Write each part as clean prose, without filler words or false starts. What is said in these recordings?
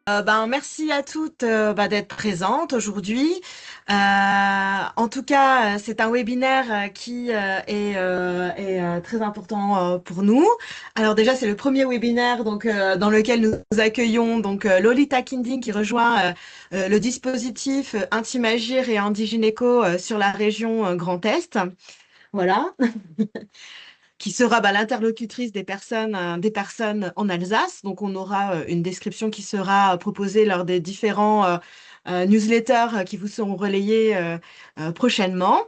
Merci à toutes d'être présentes aujourd'hui. En tout cas, c'est un webinaire qui est très important pour nous. Alors déjà, c'est le premier webinaire dans lequel nous accueillons Lolita Kinding qui rejoint le dispositif Intimagir et Handigynéco sur la région Grand Est. Voilà, qui sera l'interlocutrice des personnes en Alsace. Donc, on aura une description qui sera proposée lors des différents newsletters qui vous seront relayés prochainement.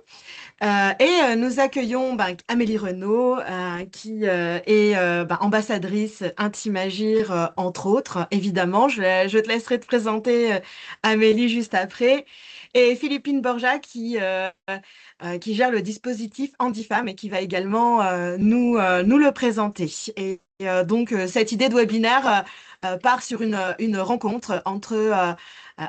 Nous accueillons Amélie Renaud, qui est ambassadrice Intimagir, entre autres. Évidemment, je te laisserai te présenter Amélie juste après. Et Philippine Borja, qui gère le dispositif Handifam et qui va également nous le présenter. Cette idée de webinaire part sur une rencontre entre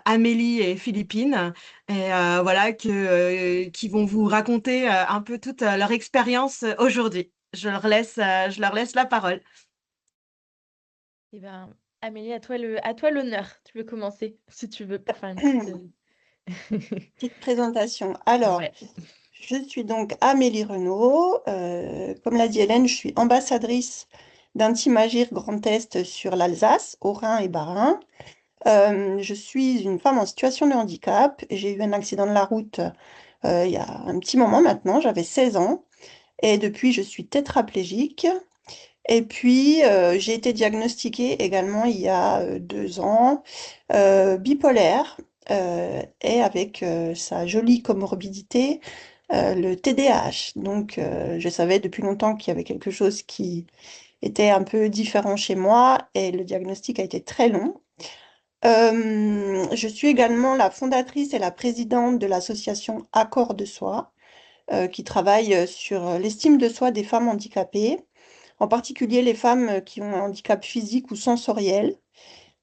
Amélie et Philippine qui vont vous raconter un peu toute leur expérience aujourd'hui. Je leur laisse la parole. Eh ben, Amélie, à toi l'honneur. Tu peux commencer si tu veux pour faire une petite. Petite présentation. Alors, Ouais. je suis donc Amélie Renaud. Comme l'a dit Hélène, je suis ambassadrice d'Intimagir Grand Est sur l'Alsace, Haut-Rhin et Bas-Rhin. Je suis une femme en situation de handicap. J'ai eu un accident de la route il y a un petit moment maintenant, j'avais 16 ans. Et depuis, je suis tétraplégique. Et puis, j'ai été diagnostiquée également il y a 2 ans, bipolaire, et avec sa jolie comorbidité, le TDAH. Donc, je savais depuis longtemps qu'il y avait quelque chose qui était un peu différent chez moi, et le diagnostic a été très long. Je suis également la fondatrice et la présidente de l'association Accord de soi, qui travaille sur l'estime de soi des femmes handicapées, en particulier les femmes qui ont un handicap physique ou sensoriel,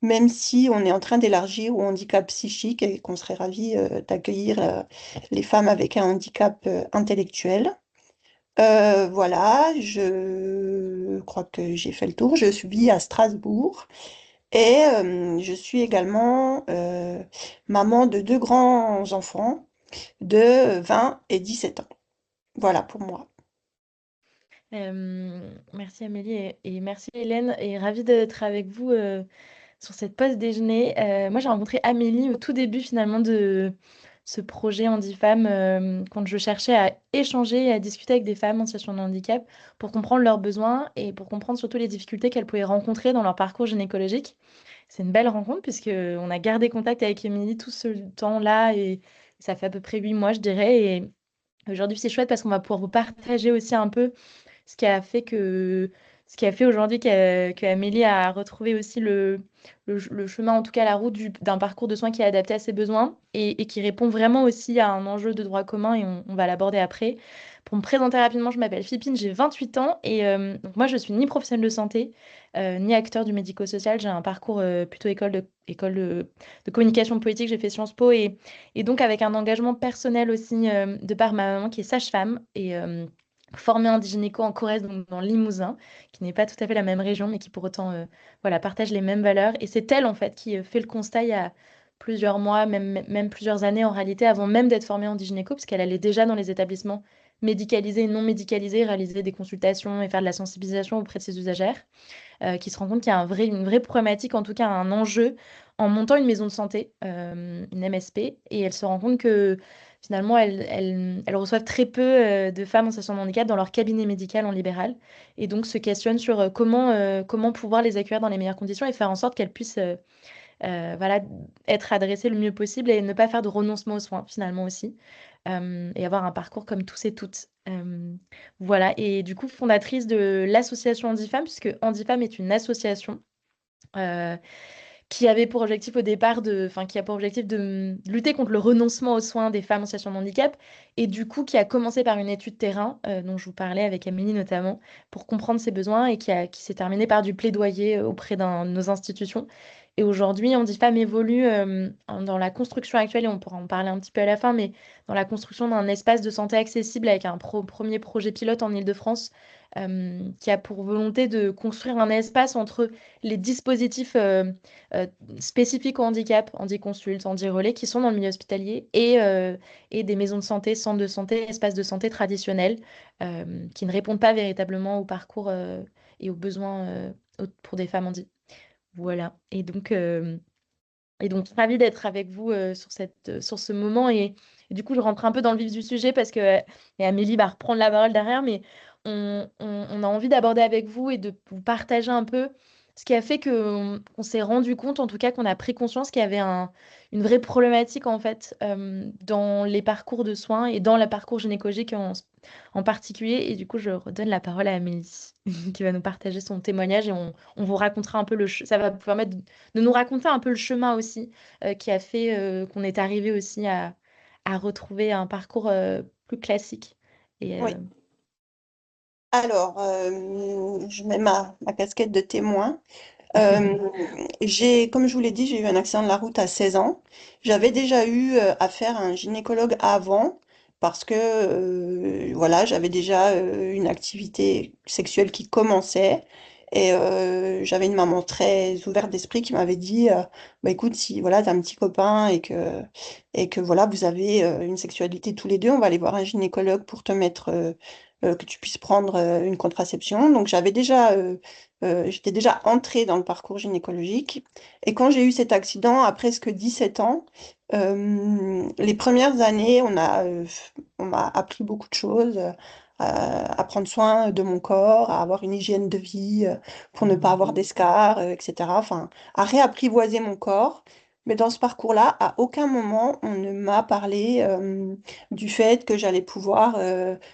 même si on est en train d'élargir au handicap psychique et qu'on serait ravis d'accueillir les femmes avec un handicap intellectuel. Voilà, je crois que j'ai fait le tour. Je vis à Strasbourg et je suis également maman de 2 grands enfants de 20 et 17 ans. Voilà pour moi. Merci Amélie et merci Hélène et ravie d'être avec vous sur cette pause déjeuner. Moi, j'ai rencontré Amélie au tout début finalement de ce projet Handifemme quand je cherchais à échanger et à discuter avec des femmes en situation de handicap pour comprendre leurs besoins et pour comprendre surtout les difficultés qu'elles pouvaient rencontrer dans leur parcours gynécologique. C'est une belle rencontre puisque on a gardé contact avec Amélie tout ce temps-là et ça fait à peu près 8 mois, je dirais. Et aujourd'hui, c'est chouette parce qu'on va pouvoir vous partager aussi un peu ce qui a fait ce qui a fait aujourd'hui qu'Amélie a retrouvé aussi le chemin, en tout cas la route d'un parcours de soins qui est adapté à ses besoins et qui répond vraiment aussi à un enjeu de droit commun et on va l'aborder après. Pour me présenter rapidement, je m'appelle Philippine, j'ai 28 ans et donc moi je suis ni professionnelle de santé ni acteur du médico-social. J'ai un parcours plutôt école de communication politique, j'ai fait Sciences Po et donc avec un engagement personnel aussi de par ma maman qui est sage-femme et formée en gynéco en Corrèze, donc dans le Limousin, qui n'est pas tout à fait la même région, mais qui pour autant voilà, partage les mêmes valeurs. Et c'est elle, en fait, qui fait le constat il y a plusieurs mois, même plusieurs années en réalité, avant même d'être formée en gynéco, parce qu'elle allait déjà dans les établissements médicalisés et non médicalisés, réaliser des consultations et faire de la sensibilisation auprès de ses usagères, qui se rend compte qu'il y a une vraie problématique, en tout cas un enjeu, en montant une maison de santé, une MSP, et elle se rend compte que finalement, elles reçoivent très peu de femmes en situation de handicap dans leur cabinet médical en libéral, et donc se questionnent sur comment pouvoir les accueillir dans les meilleures conditions et faire en sorte qu'elles puissent voilà, être adressées le mieux possible et ne pas faire de renoncement aux soins finalement aussi, et avoir un parcours comme tous et toutes. Voilà, et du coup, fondatrice de l'association Handifemme, puisque Handifemme est une association euh, qui avait pour objectif au départ qui a pour objectif de lutter contre le renoncement aux soins des femmes en situation de handicap, et du coup, qui a commencé par une étude terrain, dont je vous parlais avec Amélie notamment, pour comprendre ses besoins, et qui s'est terminée par du plaidoyer auprès de nos institutions. Et aujourd'hui, Handifemme évolue dans la construction actuelle, et on pourra en parler un petit peu à la fin, mais dans la construction d'un espace de santé accessible avec un premier projet pilote en Île-de-France qui a pour volonté de construire un espace entre les dispositifs euh, spécifiques au handicap, HandiConsult, HandiRelais, qui sont dans le milieu hospitalier, et des maisons de santé, centres de santé, espaces de santé traditionnels, qui ne répondent pas véritablement au parcours et aux besoins pour des femmes handies. Voilà. Et donc, ravie d'être avec vous sur ce moment. Et du coup, je rentre un peu dans le vif du sujet parce que et Amélie va reprendre la parole derrière, mais on a envie d'aborder avec vous et de vous partager un peu ce qui a fait qu'on s'est rendu compte, en tout cas, qu'on a pris conscience qu'il y avait une vraie problématique, en fait, dans les parcours de soins et dans le parcours gynécologique en particulier. Et du coup, je redonne la parole à Amélie qui va nous partager son témoignage et on vous racontera un peu ça va vous permettre de nous raconter un peu le chemin aussi qui a fait qu'on est arrivé aussi à retrouver un parcours plus classique. Et Oui. Alors, je mets ma casquette de témoin. Euh, comme je vous l'ai dit, j'ai eu un accident de la route à 16 ans. J'avais déjà eu affaire à un gynécologue avant parce que voilà, j'avais déjà une activité sexuelle qui commençait et j'avais une maman très ouverte d'esprit qui m'avait dit bah écoute, si voilà, t'as un petit copain et que voilà, vous avez une sexualité tous les deux, on va aller voir un gynécologue pour te mettre que tu puisses prendre une contraception. Donc j'étais déjà entrée dans le parcours gynécologique. Et quand j'ai eu cet accident, à presque 17 ans, les premières années, on m'a appris beaucoup de choses, à prendre soin de mon corps, à avoir une hygiène de vie pour ne pas avoir d'escarres, etc. Enfin, à réapprivoiser mon corps. Mais dans ce parcours-là, à aucun moment, on ne m'a parlé du fait que j'allais pouvoir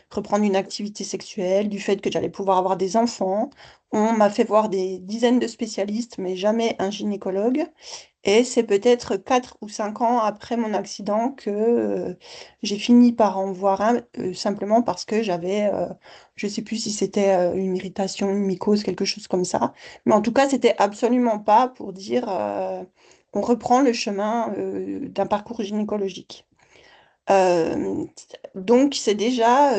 reprendre une activité sexuelle, du fait que j'allais pouvoir avoir des enfants. On m'a fait voir des dizaines de spécialistes, mais jamais un gynécologue. Et c'est peut-être 4 ou 5 ans après mon accident que j'ai fini par en voir un, simplement parce que je sais plus si c'était une irritation, une mycose, quelque chose comme ça. Mais en tout cas, c'était absolument pas pour dire on reprend le chemin d'un parcours gynécologique. Euh, donc, c'est déjà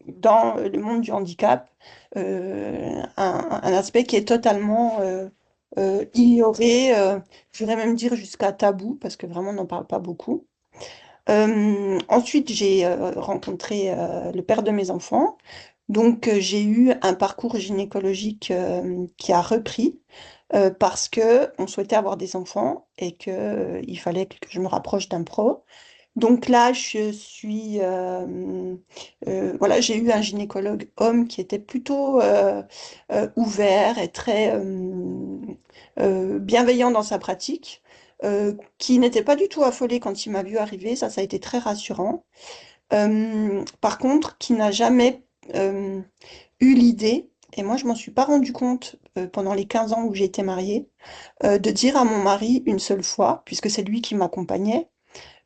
dans le monde du handicap un aspect qui est totalement ignoré, je voudrais même dire jusqu'à tabou, parce que vraiment on n'en parle pas beaucoup. Ensuite, j'ai rencontré le père de mes enfants. Donc, j'ai eu un parcours gynécologique qui a repris parce que on souhaitait avoir des enfants et que il fallait que je me rapproche d'un pro. Donc là, voilà, j'ai eu un gynécologue homme qui était plutôt ouvert et très bienveillant dans sa pratique, qui n'était pas du tout affolé quand il m'a vu arriver. Ça a été très rassurant. Par contre, qui n'a jamais euh, eu l'idée, et moi je m'en suis pas rendu compte pendant les 15 ans où j'ai été mariée, de dire à mon mari une seule fois, puisque c'est lui qui m'accompagnait,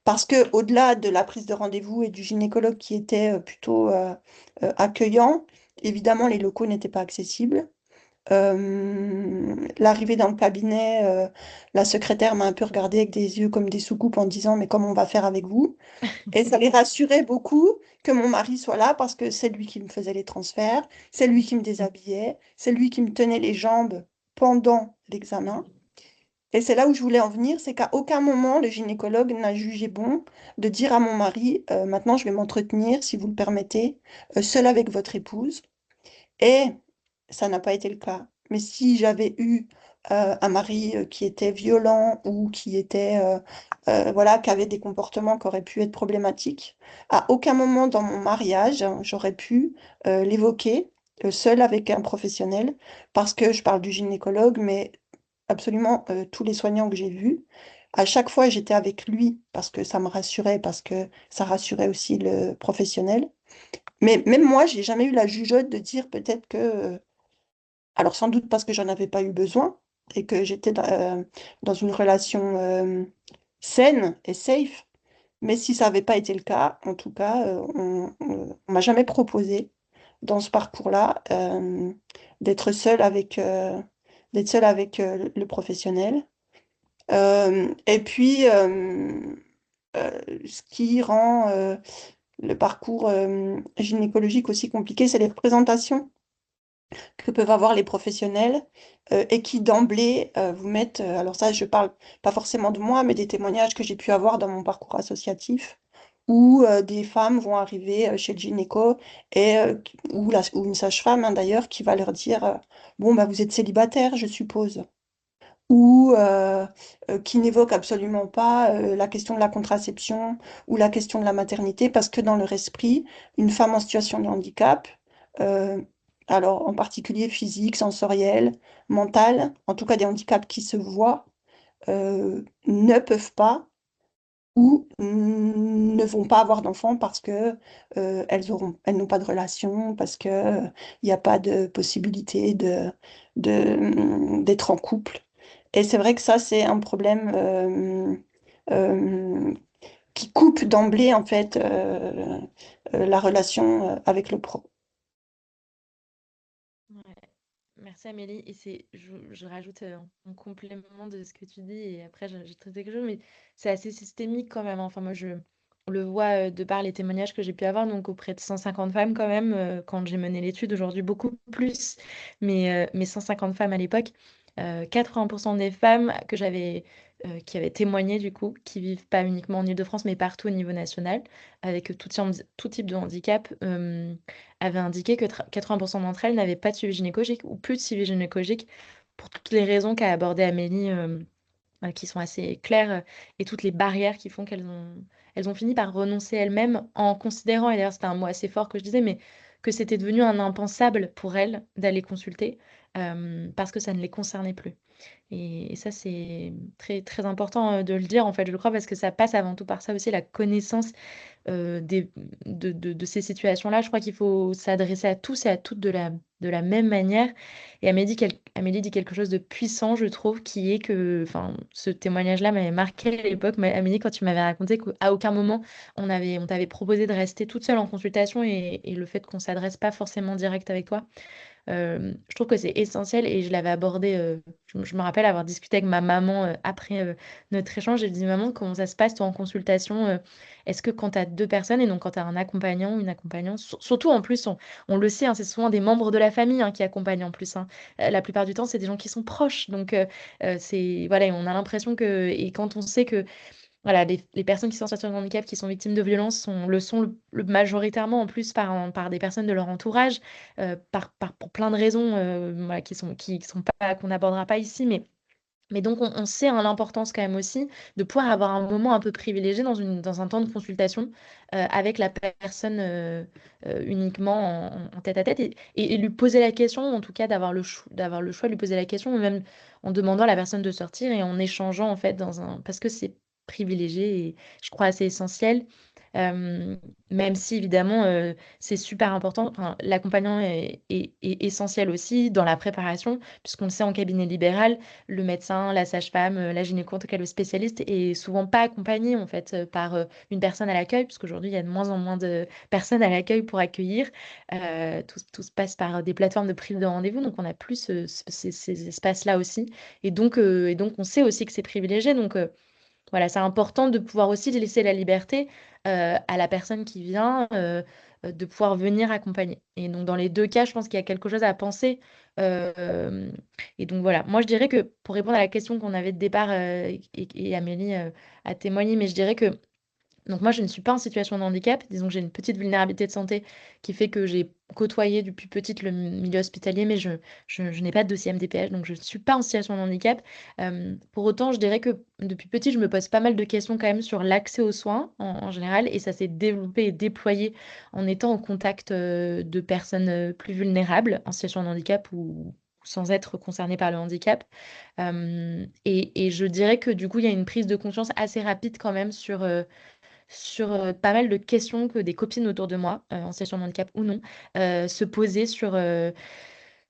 parce que au-delà de la prise de rendez-vous et du gynécologue qui était plutôt accueillant, évidemment les locaux n'étaient pas accessibles. L'arrivée dans le cabinet, la secrétaire m'a un peu regardée avec des yeux comme des soucoupes en disant mais comment on va faire avec vous? Et ça les rassurait beaucoup que mon mari soit là parce que c'est lui qui me faisait les transferts, c'est lui qui me déshabillait, c'est lui qui me tenait les jambes pendant l'examen. Et c'est là où je voulais en venir, c'est qu'à aucun moment le gynécologue n'a jugé bon de dire à mon mari, maintenant je vais m'entretenir, si vous le permettez, seul avec votre épouse. Et ça n'a pas été le cas. Mais si j'avais eu un mari qui était violent ou voilà, qui avait des comportements qui auraient pu être problématiques, à aucun moment dans mon mariage, hein, j'aurais pu l'évoquer seul avec un professionnel, parce que je parle du gynécologue, mais absolument tous les soignants que j'ai vus. À chaque fois, j'étais avec lui parce que ça me rassurait, parce que ça rassurait aussi le professionnel. Mais même moi, j'ai jamais eu la jugeote de dire peut-être que, alors sans doute parce que j'en avais pas eu besoin et que j'étais dans une relation saine et safe. Mais si ça n'avait pas été le cas, en tout cas, on m'a jamais proposé dans ce parcours-là d'être seule d'être seule avec le professionnel. Et puis, ce qui rend le parcours gynécologique aussi compliqué, c'est les représentations que peuvent avoir les professionnels et qui d'emblée vous mettent, alors ça je parle pas forcément de moi, mais des témoignages que j'ai pu avoir dans mon parcours associatif, où des femmes vont arriver chez le gynéco et, ou une sage-femme hein, d'ailleurs qui va leur dire, bon bah vous êtes célibataire je suppose ou qui n'évoque absolument pas la question de la contraception ou la question de la maternité, parce que dans leur esprit, une femme en situation de handicap, euh, alors en particulier physique, sensoriel, mental, en tout cas des handicaps qui se voient, ne peuvent pas ou ne vont pas avoir d'enfants parce que elles n'ont pas de relation, parce que il n'y a pas de possibilité d'être en couple. Et c'est vrai que ça, c'est un problème euh, qui coupe d'emblée en fait la relation avec le pro. Ouais. Merci Amélie. Et je rajoute en complément de ce que tu dis, et après j'ai traité quelque chose, mais c'est assez systémique quand même. Enfin, moi, on le voit de par les témoignages que j'ai pu avoir, donc auprès de 150 femmes quand même, quand j'ai mené l'étude, aujourd'hui beaucoup plus, mais 150 femmes à l'époque. 80% des femmes qui avaient témoigné du coup, qui vivent pas uniquement en Île-de-France, mais partout au niveau national, avec tout type de handicap. Avait indiqué que 80% d'entre elles n'avaient pas de suivi gynécologique ou plus de suivi gynécologique pour toutes les raisons qu'a abordé Amélie, qui sont assez claires, et toutes les barrières qui font elles ont fini par renoncer elles-mêmes en considérant, et d'ailleurs c'était un mot assez fort que je disais, mais que c'était devenu un impensable pour elles d'aller consulter parce que ça ne les concernait plus. Et ça, c'est très, très important de le dire, en fait, je le crois, parce que ça passe avant tout par ça aussi, la connaissance des, de ces situations-là. Je crois qu'il faut s'adresser à tous et à toutes de la même manière. Et Amélie dit quelque chose de puissant, je trouve, qui est que, enfin, ce témoignage-là m'avait marqué à l'époque. Amélie, quand tu m'avais raconté qu'à aucun moment on t'avait proposé de rester toute seule en consultation, et le fait qu'on s'adresse pas forcément direct avec toi. Je trouve que c'est essentiel, et je l'avais abordé, je me rappelle avoir discuté avec ma maman après notre échange. J'ai dit: «Maman, comment ça se passe toi en consultation? Est-ce que quand tu as 2 personnes, et donc quand tu as un accompagnant ou une accompagnante», surtout en plus on le sait, hein, c'est souvent des membres de la famille, hein, qui accompagnent en plus, hein. La plupart du temps, c'est des gens qui sont proches, donc c'est voilà, et on a l'impression que, et quand on sait que voilà, les personnes qui sont en situation de handicap, qui sont victimes de violences, sont majoritairement en plus par des personnes de leur entourage, pour plein de raisons voilà, qui sont pas, qu'on n'abordera pas ici. Mais donc, on sait hein, l'importance quand même aussi de pouvoir avoir un moment un peu privilégié dans un temps de consultation avec la personne uniquement en tête à tête, et lui poser la question, en tout cas d'avoir le choix de lui poser la question, ou même en demandant à la personne de sortir et en échangeant en fait parce que c'est privilégié et je crois assez essentiel. Euh, Même si évidemment c'est super important, enfin, l'accompagnant est essentiel aussi dans la préparation, puisqu'on le sait en cabinet libéral, le médecin, la sage-femme, la gynéco, en tout cas le spécialiste, est souvent pas accompagné en fait par une personne à l'accueil, puisqu'aujourd'hui il y a de moins en moins de personnes à l'accueil pour accueillir. Tout se passe par des plateformes de prise de rendez-vous, donc on a plus ces espaces-là aussi. Et donc on sait aussi que c'est privilégié. Donc voilà, c'est important de pouvoir aussi laisser la liberté à la personne qui vient de pouvoir venir accompagner. Et donc, dans les deux cas, je pense qu'il y a quelque chose à penser. Euh, et donc, voilà. Moi, je dirais que pour répondre à la question qu'on avait de départ, et Amélie a témoigné, mais je dirais que donc moi, je ne suis pas en situation de handicap. Disons que j'ai une petite vulnérabilité de santé qui fait que j'ai côtoyé depuis petite le milieu hospitalier, mais je n'ai pas de dossier MDPH, donc je ne suis pas en situation de handicap. Pour autant, je dirais que depuis petit, je me pose pas mal de questions quand même sur l'accès aux soins en général, et ça s'est développé et déployé en étant en contact de personnes plus vulnérables en situation de handicap ou sans être concernées par le handicap. Et je dirais que du coup, il y a une prise de conscience assez rapide quand même sur pas mal de questions que des copines autour de moi, en situation de handicap ou non, se posaient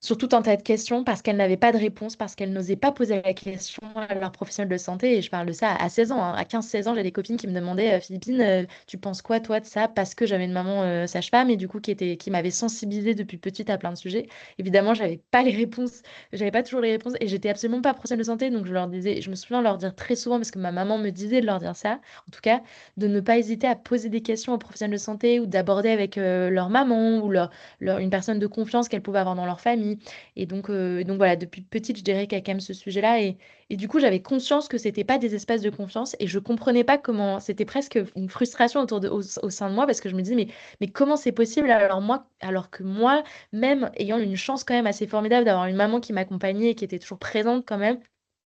sur tout un tas de questions parce qu'elles n'avaient pas de réponse, parce qu'elles n'osaient pas poser la question à leur professionnel de santé. Et je parle de ça à 16 ans, hein. À 15-16 ans, j'ai des copines qui me demandaient, Philippine, tu penses quoi, toi, de ça? Parce que j'avais une maman sage-femme et du coup, qui m'avait sensibilisée depuis petite à plein de sujets. Évidemment, j'avais pas les réponses, j'avais pas toujours les réponses et j'étais absolument pas professionnelle de santé. Donc, je leur disais, je me souviens leur dire très souvent, parce que ma maman me disait de leur dire ça, en tout cas, de ne pas hésiter à poser des questions aux professionnels de santé ou d'aborder avec leur maman ou une personne de confiance qu'elles pouvaient avoir dans leur famille. Et donc voilà, depuis petite, je dirais qu'il y a quand même ce sujet-là. Et du coup, j'avais conscience que c'était pas des espaces de confiance et je comprenais pas comment. C'était presque une frustration au sein de moi parce que je me disais, mais comment c'est possible alors que moi, même ayant une chance quand même assez formidable d'avoir une maman qui m'accompagnait et qui était toujours présente quand même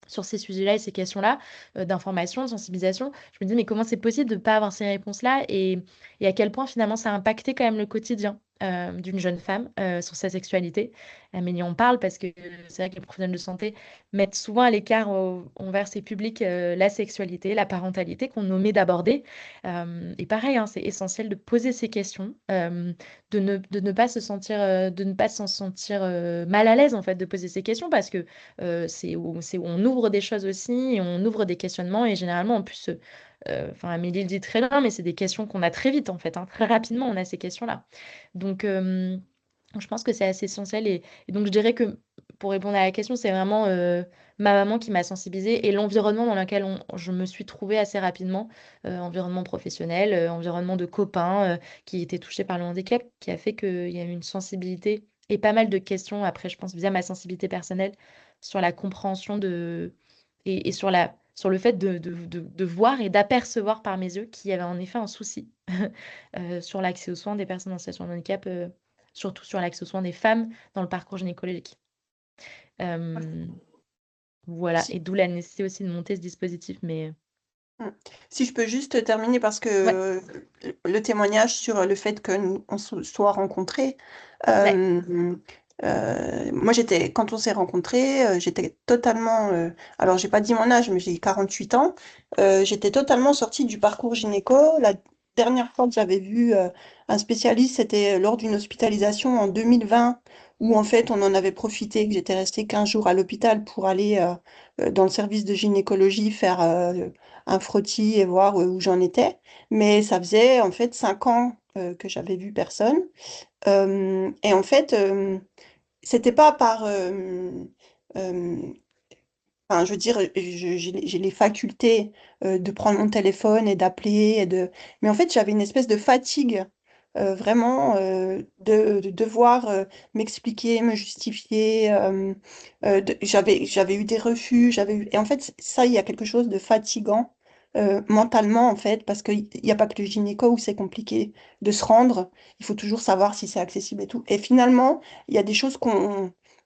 sur ces sujets-là et ces questions-là, d'information, de sensibilisation. Je me dis, mais comment c'est possible de ne pas avoir ces réponses-là et à quel point finalement ça a impacté quand même le quotidien d'une jeune femme sur sa sexualité. Amélie en parle parce que c'est vrai que les professionnels de santé mettent souvent à l'écart envers ces publics la sexualité, la parentalité qu'on omet d'aborder. Et pareil, hein, c'est essentiel de poser ces questions, de ne pas se sentir, de ne pas s'en sentir mal à l'aise en fait de poser ces questions parce que c'est où on ouvre des choses aussi et on ouvre des questionnements et généralement en plus, enfin Amélie le dit très bien, mais c'est des questions qu'on a très vite en fait, hein, très rapidement on a ces questions-là. Donc je pense que c'est assez essentiel et donc je dirais que pour répondre à la question, c'est vraiment ma maman qui m'a sensibilisée et l'environnement dans lequel je me suis trouvée assez rapidement, environnement professionnel, environnement de copains qui étaient touchés par le handicap, qui a fait qu'il y a eu une sensibilité et pas mal de questions, après je pense via ma sensibilité personnelle, sur la compréhension et sur le fait de voir et d'apercevoir par mes yeux qu'il y avait en effet un souci sur l'accès aux soins des personnes en situation de handicap, surtout sur l'accès aux soins des femmes dans le parcours gynécologique. Euh, voilà, Si, et d'où la nécessité aussi de monter ce dispositif. Mais mm. Si je peux juste terminer parce que ouais, le témoignage sur le fait que nous on se soit rencontrés, ouais, moi quand on s'est rencontrés, j'étais totalement, alors j'ai pas dit mon âge, mais j'ai 48 ans, j'étais totalement sortie du parcours gynéco. La dernière fois que j'avais vu un spécialiste, c'était lors d'une hospitalisation en 2020, où en fait on en avait profité, que j'étais restée 15 jours à l'hôpital pour aller dans le service de gynécologie faire un frottis et voir où j'en étais. Mais ça faisait en fait 5 ans que j'avais vu personne. Et en fait, c'était pas par... euh, enfin, je veux dire, j'ai les facultés de prendre mon téléphone et d'appeler. Mais en fait, j'avais une espèce de fatigue, vraiment, de devoir m'expliquer, me justifier. J'avais eu des refus. Et en fait, ça, il y a quelque chose de fatigant mentalement, en fait, parce qu'il n'y a pas que le gynéco où c'est compliqué de se rendre. Il faut toujours savoir si c'est accessible et tout. Et finalement, il y a des choses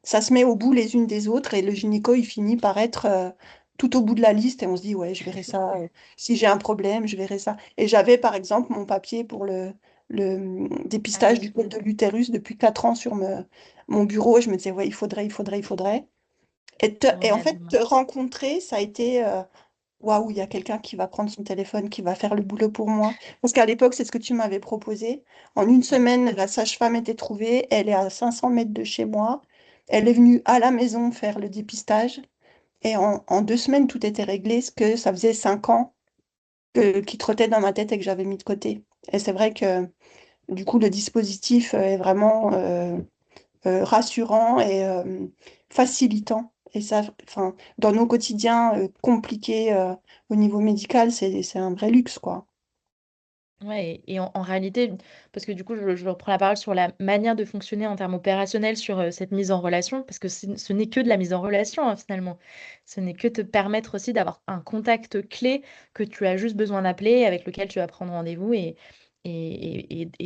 ça se met au bout les unes des autres et le gynéco, il finit par être tout au bout de la liste et on se dit, ouais, je verrai ça. Si j'ai un problème, je verrai ça. Et j'avais, par exemple, mon papier pour le ah dépistage oui, du col de l'utérus depuis 4 ans sur mon bureau et je me disais, ouais, il faudrait. Et en ouais, fait, te rencontrer, ça a été, waouh, il y a quelqu'un qui va prendre son téléphone, qui va faire le boulot pour moi. Parce qu'à l'époque, c'est ce que tu m'avais proposé. En une ouais. semaine, la sage-femme était trouvée. Elle est à 500 mètres de chez moi. Elle est venue à la maison faire le dépistage. Et en 2 semaines, tout était réglé, ce que ça faisait 5 ans qui trottait dans ma tête et que j'avais mis de côté. Et c'est vrai que du coup, le dispositif est vraiment rassurant et facilitant. Et ça, enfin, dans nos quotidiens compliqués au niveau médical, c'est un vrai luxe, quoi. Ouais, et en réalité, parce que du coup, je reprends la parole sur la manière de fonctionner en termes opérationnels sur cette mise en relation, parce que ce n'est que de la mise en relation, hein, finalement. Ce n'est que te permettre aussi d'avoir un contact clé que tu as juste besoin d'appeler, avec lequel tu vas prendre rendez-vous et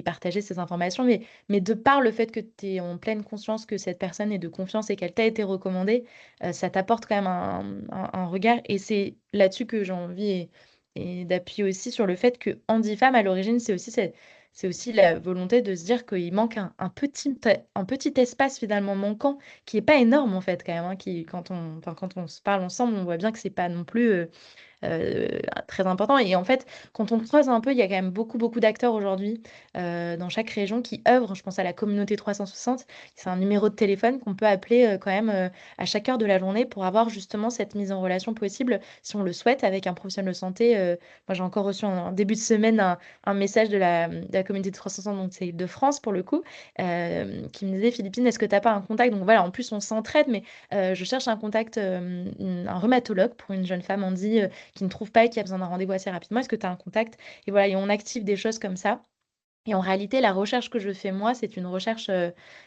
partager ces informations. Mais de par le fait que tu es en pleine conscience que cette personne est de confiance et qu'elle t'a été recommandée, ça t'apporte quand même un regard. Et c'est là-dessus que j'ai envie et d'appuyer aussi sur le fait que Handifemme, à l'origine, c'est aussi la volonté de se dire qu'il manque un petit espace finalement manquant, qui est pas énorme en fait quand même, hein, enfin, quand on se parle ensemble, on voit bien que c'est pas non plus très important. Et en fait, quand on creuse un peu, il y a quand même beaucoup, beaucoup d'acteurs aujourd'hui dans chaque région qui œuvrent. Je pense à la communauté 360. C'est un numéro de téléphone qu'on peut appeler quand même à chaque heure de la journée pour avoir justement cette mise en relation possible, si on le souhaite, avec un professionnel de santé. Moi, j'ai encore reçu en début de semaine un message de la communauté 360, donc c'est de France pour le coup, qui me disait, Philippine, est-ce que tu n'as pas un contact? Donc voilà, en plus, on s'entraide, mais je cherche un contact, un rhumatologue pour une jeune femme Andy qui ne trouve pas et qui a besoin d'un rendez-vous assez rapidement. Est-ce que tu as un contact? Et voilà, et on active des choses comme ça. Et en réalité, la recherche que je fais moi, c'est une recherche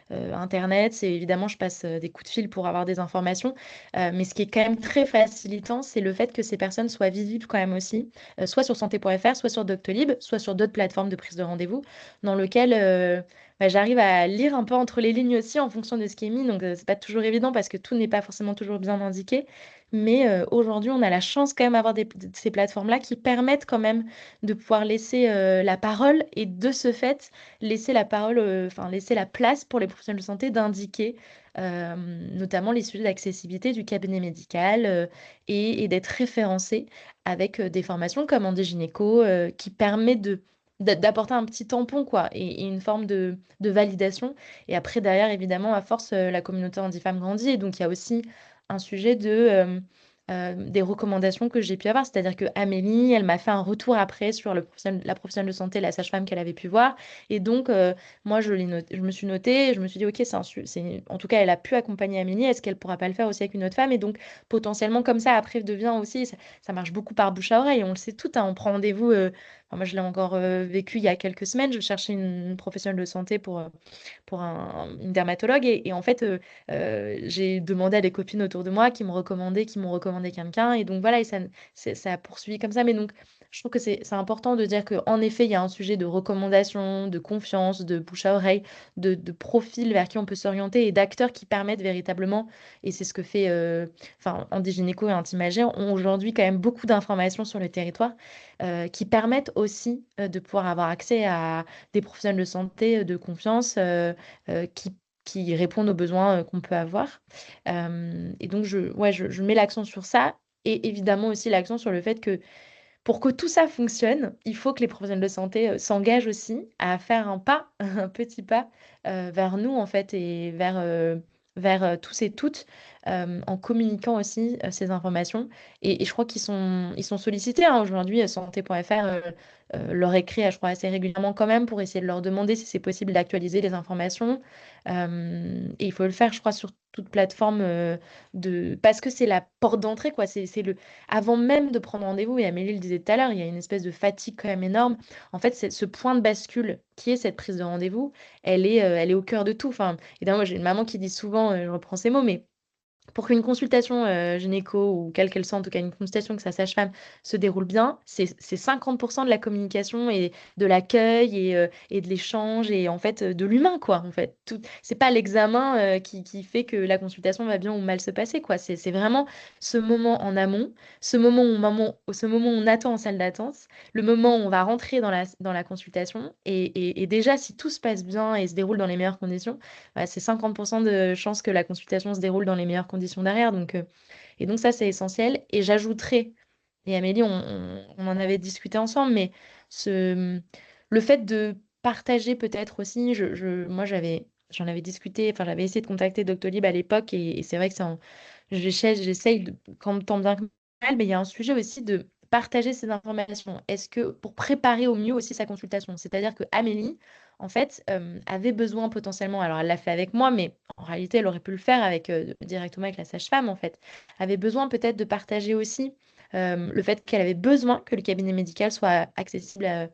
Internet. C'est évidemment, je passe des coups de fil pour avoir des informations. Mais ce qui est quand même très facilitant, c'est le fait que ces personnes soient visibles quand même aussi, soit sur santé.fr, soit sur Doctolib, soit sur d'autres plateformes de prise de rendez-vous, dans lequel j'arrive à lire un peu entre les lignes aussi en fonction de ce qui est mis. Donc, c'est pas toujours évident parce que tout n'est pas forcément toujours bien indiqué. Mais aujourd'hui, on a la chance quand même d'avoir ces plateformes-là qui permettent quand même de pouvoir laisser la parole et de ce fait laisser la parole, enfin laisser la place pour les professionnels de santé d'indiquer euh, notamment les sujets d'accessibilité du cabinet médical et d'être référencé avec des formations comme Gynéco qui permet d'apporter un petit tampon quoi et une forme de validation. Et après derrière évidemment à force la communauté handi-femme grandit et donc il y a aussi un sujet des recommandations que j'ai pu avoir. C'est-à-dire que Amélie, elle m'a fait un retour après sur la professionnelle de santé, la sage-femme qu'elle avait pu voir. Et donc, moi, je me suis notée, je me suis dit, OK, en tout cas, elle a pu accompagner Amélie. Est-ce qu'elle pourra pas le faire aussi avec une autre femme? Et donc, potentiellement, comme ça, après, devient aussi, ça marche beaucoup par bouche à oreille. On le sait tout, hein, on prend rendez-vous. Enfin, moi, je l'ai encore vécu il y a quelques semaines. Je cherchais une professionnelle de santé pour une dermatologue. Et en fait, j'ai demandé à des copines autour de moi qui m'ont recommandé quelqu'un. Et donc voilà, et ça a poursuivi comme ça. Mais donc, je trouve que c'est important de dire qu'en effet, il y a un sujet de recommandation, de confiance, de bouche à oreille, de profil vers qui on peut s'orienter et d'acteurs qui permettent véritablement, et c'est ce que fait enfin, Andy Gynéco et Intimagir, ont aujourd'hui quand même beaucoup d'informations sur le territoire qui permettent aussi de pouvoir avoir accès à des professionnels de santé de confiance euh, qui, qui répondent aux besoins qu'on peut avoir. Et donc, ouais, je mets l'accent sur ça et évidemment aussi l'accent sur le fait que pour que tout ça fonctionne, il faut que les professionnels de santé s'engagent aussi à faire un pas, un petit pas vers nous en fait et vers tous et toutes en communiquant aussi ces informations. Et je crois ils sont sollicités hein, aujourd'hui. Santé.fr leur écrit, je crois, assez régulièrement quand même pour essayer de leur demander si c'est possible d'actualiser les informations. Et il faut le faire, je crois, sur toute plateforme parce que c'est la porte d'entrée, quoi. C'est le avant même de prendre rendez-vous, et Amélie le disait tout à l'heure, il y a une espèce de fatigue quand même énorme. En fait, c'est ce point de bascule qui est cette prise de rendez-vous, elle est au cœur de tout. Enfin, évidemment, moi, j'ai une maman qui dit souvent, je reprends ces mots, mais pour qu'une consultation gynéco ou quelle qu'elle soit, en tout cas une consultation que sa sage-femme se déroule bien, c'est 50% de la communication et de l'accueil et de l'échange et en fait de l'humain, quoi. En fait, c'est pas l'examen qui fait que la consultation va bien ou mal se passer, quoi. C'est vraiment ce moment en amont, ce moment où on attend en salle d'attente, le moment où on va rentrer dans la consultation et déjà, si tout se passe bien et se déroule dans les meilleures conditions, bah, c'est 50% de chances que la consultation se déroule dans les meilleures conditions derrière. Et donc ça, c'est essentiel. Et j'ajouterais, et Amélie, on en avait discuté ensemble, mais le fait de partager peut-être aussi, moi j'en avais discuté, enfin j'avais essayé de contacter Doctolib à l'époque, et c'est vrai que j'essaye tant bien que mal, mais il y a un sujet aussi de partager ces informations. Est-ce que pour préparer au mieux aussi sa consultation, c'est-à-dire que Amélie, en fait, avait besoin potentiellement, alors elle l'a fait avec moi, mais en réalité, elle aurait pu le faire directement avec la sage-femme, en fait, avait besoin peut-être de partager aussi le fait qu'elle avait besoin que le cabinet médical soit accessible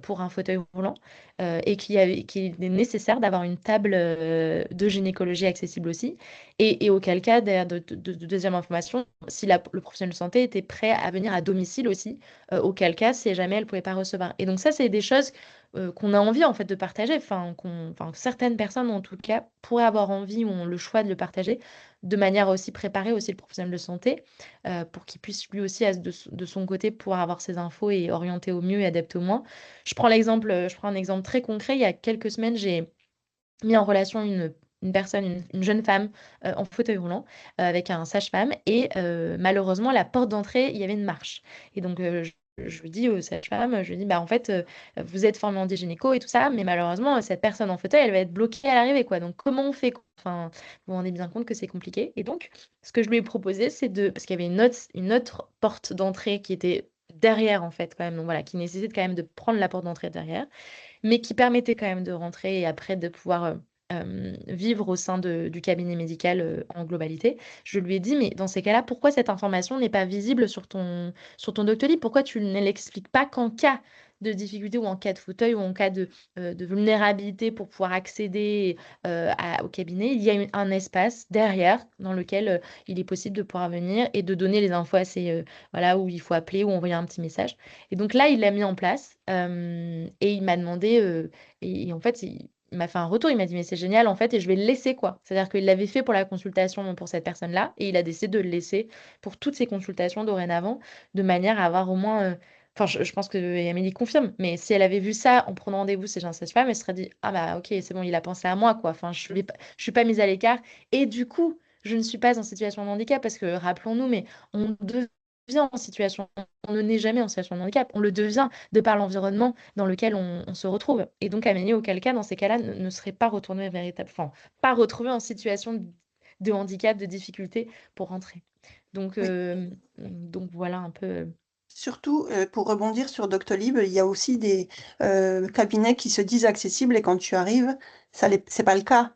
pour un fauteuil roulant et qu'il est nécessaire d'avoir une table de gynécologie accessible aussi. Et auquel cas, derrière de deuxième information, si le professionnel de santé était prêt à venir à domicile aussi, auquel cas, si jamais elle ne pouvait pas recevoir. Et donc ça, c'est des choses qu'on a envie en fait de partager, enfin, certaines personnes en tout cas pourraient avoir envie ou ont le choix de le partager de manière aussi préparée aussi le professionnel de santé pour qu'il puisse lui aussi de son côté pouvoir avoir ses infos et orienter au mieux et adapter au moins. Je prends un exemple très concret. Il y a quelques semaines, j'ai mis en relation une personne, une jeune femme en fauteuil roulant avec un sage-femme. Et malheureusement, à la porte d'entrée, il y avait une marche. Et donc, je lui dis aux sages-femmes, je lui dis, bah, en fait, vous êtes formé en gynéco et tout ça, mais malheureusement, cette personne en fauteuil, elle va être bloquée à l'arrivée, quoi. Donc, comment on fait, quoi. Enfin, vous vous rendez bien compte que c'est compliqué. Et donc, ce que je lui ai proposé, c'est de... Parce qu'il y avait une autre porte d'entrée qui était derrière, en fait, quand même. Donc, voilà, qui nécessite quand même de prendre la porte d'entrée derrière, mais qui permettait quand même de rentrer et après de pouvoir vivre au sein du cabinet médical en globalité. Je lui ai dit, mais dans ces cas-là, pourquoi cette information n'est pas visible sur ton Doctolib? Pourquoi tu ne l'expliques pas qu'en cas de difficulté ou en cas de fauteuil ou en cas de vulnérabilité pour pouvoir accéder au cabinet, il y a un espace derrière dans lequel il est possible de pouvoir venir et de donner les infos assez, voilà, où il faut appeler ou envoyer un petit message. Et donc là, il l'a mis en place et il m'a demandé, et en fait, il m'a fait un retour, il m'a dit, mais c'est génial en fait, et je vais le laisser quoi. C'est-à-dire qu'il l'avait fait pour la consultation pour cette personne-là, et il a décidé de le laisser pour toutes ses consultations dorénavant, de manière à avoir au moins. Enfin, je pense que Amélie confirme, mais si elle avait vu ça en prenant rendez-vous chez un sage-femme, elle se serait dit, ah bah ok, c'est bon, il a pensé à moi quoi. Enfin, je suis pas mise à l'écart, et du coup, je ne suis pas en situation de handicap parce que rappelons-nous, mais on devient en situation, on ne naît jamais en situation de handicap, on le devient de par l'environnement dans lequel on se retrouve. Et donc Amélie, auquel cas, dans ces cas-là, ne serait pas retournée enfin, pas retrouvée en situation de handicap, de difficulté pour rentrer. Donc, Oui. donc voilà un peu. Surtout, pour rebondir sur Doctolib, il y a aussi des cabinets qui se disent accessibles et quand tu arrives, c'est pas le cas.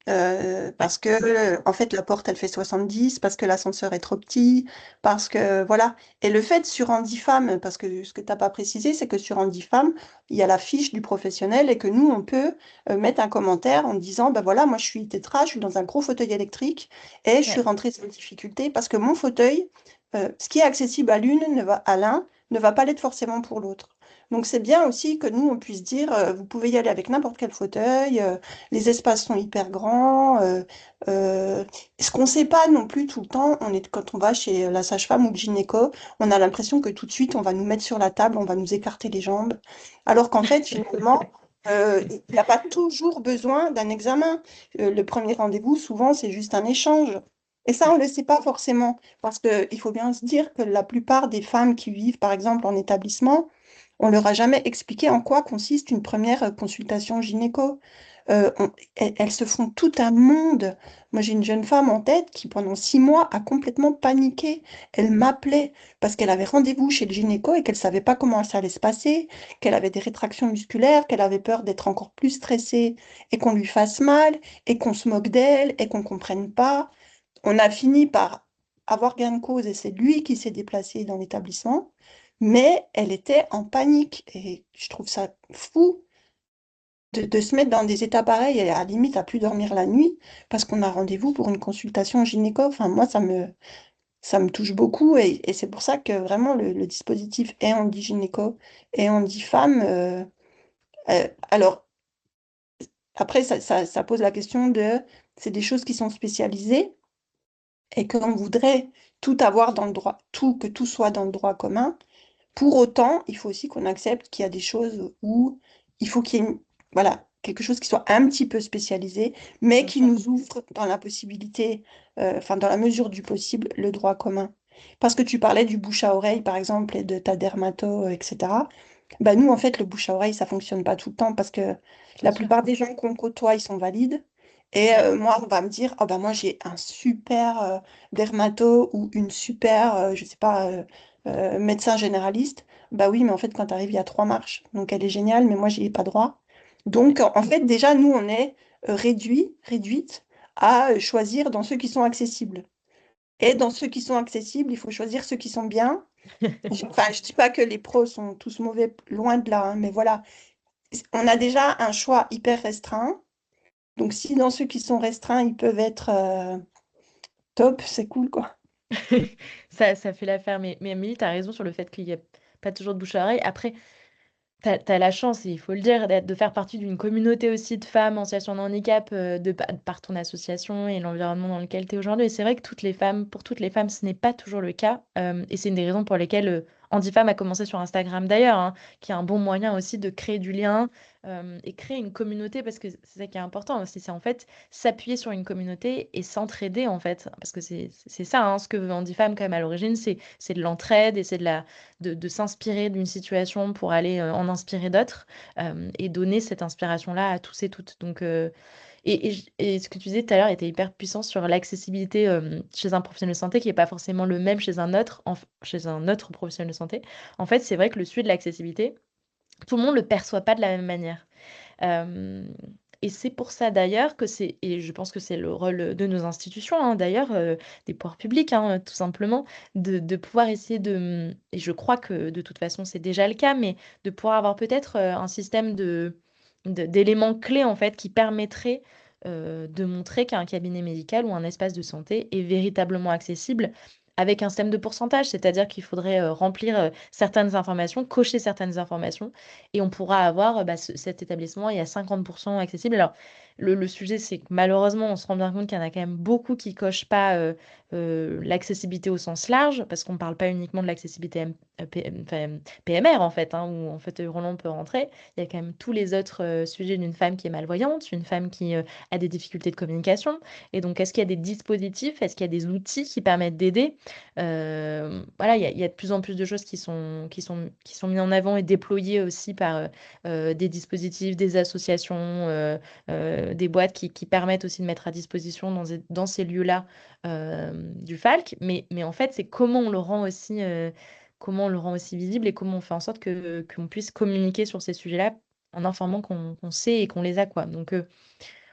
Ouais, Parce que, en fait, la porte, elle fait 70, parce que l'ascenseur est trop petit, parce que, voilà. Et le fait sur Handifam, parce que ce que tu n'as pas précisé, c'est que sur Handifam, il y a la fiche du professionnel et que nous, on peut mettre un commentaire en disant, ben voilà, moi, je suis tétra, je suis dans un gros fauteuil électrique et je suis ouais, rentrée sans difficulté parce que mon fauteuil, ce qui est accessible à à l'un, ne va pas l'être forcément pour l'autre. Donc, c'est bien aussi que nous, on puisse dire, vous pouvez y aller avec n'importe quel fauteuil. Les espaces sont hyper grands. Euh, Ce qu'on ne sait pas non plus tout le temps, quand on va chez la sage-femme ou le gynéco, on a l'impression que tout de suite, on va nous mettre sur la table, on va nous écarter les jambes. Alors qu'en fait, finalement, il n'y a pas toujours besoin d'un examen. Le premier rendez-vous, souvent, c'est juste un échange. Et ça, on ouais. ne le sait pas forcément, parce qu'il faut bien se dire que la plupart des femmes qui vivent, par exemple, en établissement, on leur a jamais expliqué en quoi consiste une première consultation gynéco. Elles se font tout un monde. Moi, j'ai une jeune femme en tête qui, pendant 6 mois, a complètement paniqué. Elle m'appelait parce qu'elle avait rendez-vous chez le gynéco et qu'elle savait pas comment ça allait se passer, qu'elle avait des rétractions musculaires, qu'elle avait peur d'être encore plus stressée et qu'on lui fasse mal et qu'on se moque d'elle et qu'on comprenne pas. On a fini par avoir gain de cause et c'est lui qui s'est déplacé dans l'établissement, mais elle était en panique et je trouve ça fou de se mettre dans des états pareils et à la limite à plus dormir la nuit parce qu'on a rendez-vous pour une consultation gynéco. Enfin, moi, ça me touche beaucoup et c'est pour ça que vraiment le dispositif est handigynéco et handi-femme. Alors, après, ça pose la question de, c'est des choses qui sont spécialisées et qu'on voudrait tout avoir dans le droit, que tout soit dans le droit commun. Pour autant, il faut aussi qu'on accepte qu'il y a des choses où il faut qu'il y ait voilà, quelque chose qui soit un petit peu spécialisé, mais Bien qui sûr. nous ouvre dans la possibilité, enfin dans la mesure du possible, le droit commun. Parce que tu parlais du bouche à oreille, par exemple, et de ta dermato, etc. Bah, nous, en fait, le bouche à oreille, ça fonctionne pas tout le temps parce que Bien la sûr. plupart des gens qu'on côtoie, ils sont valides. Et Ouais. moi, on va me dire, oh, bah, moi, j'ai un super dermato ou une super, je sais pas, médecin généraliste. Bah oui, mais en fait, quand tu arrives, il y a 3 marches. Donc, elle est géniale, mais moi, j'y ai pas droit. Ouais. Donc, en fait, déjà, nous, on est réduite à choisir dans ceux qui sont accessibles. Et dans ceux qui sont accessibles, il faut choisir ceux qui sont bien. Enfin, je dis pas que les pros sont tous mauvais, loin de là, hein, mais voilà, on a déjà un choix hyper restreint. Donc, si dans ceux qui sont restreints, ils peuvent être top, c'est cool, quoi. Ça fait l'affaire. Mais Amélie, tu as raison sur le fait qu'il n'y a pas toujours de bouche à oreille. Après, t'as la chance, et il faut le dire, de faire partie d'une communauté aussi de femmes en situation de handicap par ton association et l'environnement dans lequel tu es aujourd'hui. Et c'est vrai que pour toutes les femmes, ce n'est pas toujours le cas. Et c'est une des raisons pour lesquelles, Handifam a commencé sur Instagram d'ailleurs, hein, qui est un bon moyen aussi de créer du lien et créer une communauté, parce que c'est ça qui est important aussi, c'est en fait s'appuyer sur une communauté et s'entraider en fait, parce que c'est ça, hein, ce que veut Handifam quand même à l'origine, c'est de l'entraide et c'est de s'inspirer d'une situation pour aller en inspirer d'autres et donner cette inspiration-là à tous et toutes. Donc, et ce que tu disais tout à l'heure était hyper puissant sur l'accessibilité chez un professionnel de santé qui n'est pas forcément le même chez un autre, chez un autre professionnel de santé. En fait, c'est vrai que le sujet de l'accessibilité, tout le monde ne le perçoit pas de la même manière. Euh, et c'est pour ça d'ailleurs et je pense que c'est le rôle de nos institutions, hein, d'ailleurs, des pouvoirs publics, hein, tout simplement, de pouvoir essayer et je crois que de toute façon c'est déjà le cas, mais de pouvoir avoir peut-être un système d'éléments clés en fait qui permettrait de montrer qu'un cabinet médical ou un espace de santé est véritablement accessible avec un système de pourcentage, c'est-à-dire qu'il faudrait remplir certaines informations, cocher certaines informations et on pourra avoir cet établissement est à 50% accessible. Alors, le sujet, c'est que malheureusement, on se rend bien compte qu'il y en a quand même beaucoup qui cochent pas l'accessibilité au sens large, parce qu'on ne parle pas uniquement de l'accessibilité enfin, PMR, en fait, hein, où en fait, roulant peut rentrer. Il y a quand même tous les autres sujets d'une femme qui est malvoyante, une femme qui a des difficultés de communication. Et donc, est-ce qu'il y a des dispositifs, est-ce qu'il y a des outils qui permettent d'aider? Voilà, il y a de plus en plus de choses qui sont mis en avant et déployées aussi par des dispositifs, des associations, des boîtes qui permettent aussi de mettre à disposition dans ces lieux-là du FALC. Mais en fait, c'est comment on le rend aussi visible et comment on fait en sorte qu'on puisse communiquer sur ces sujets-là en informant qu'on sait et qu'on les a, quoi. Donc,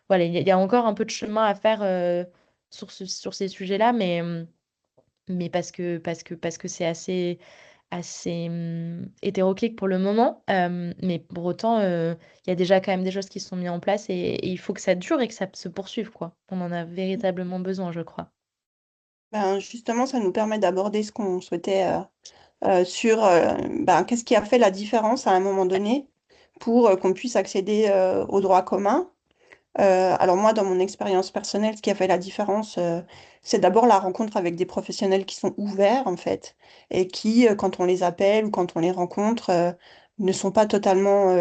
voilà, il y a encore un peu de chemin à faire sur ces sujets-là, mais parce que c'est assez hétéroclite pour le moment. Mais pour autant, il y a déjà quand même des choses qui sont mises en place et il faut que ça dure et que ça se poursuive, quoi. On en a véritablement besoin, je crois. Ben, justement, ça nous permet d'aborder ce qu'on souhaitait sur ben, qu'est-ce qui a fait la différence à un moment donné pour qu'on puisse accéder au droit commun. Alors moi, dans mon expérience personnelle, ce qui a fait la différence, c'est d'abord la rencontre avec des professionnels qui sont ouverts, en fait, et qui, quand on les appelle ou quand on les rencontre, ne sont pas totalement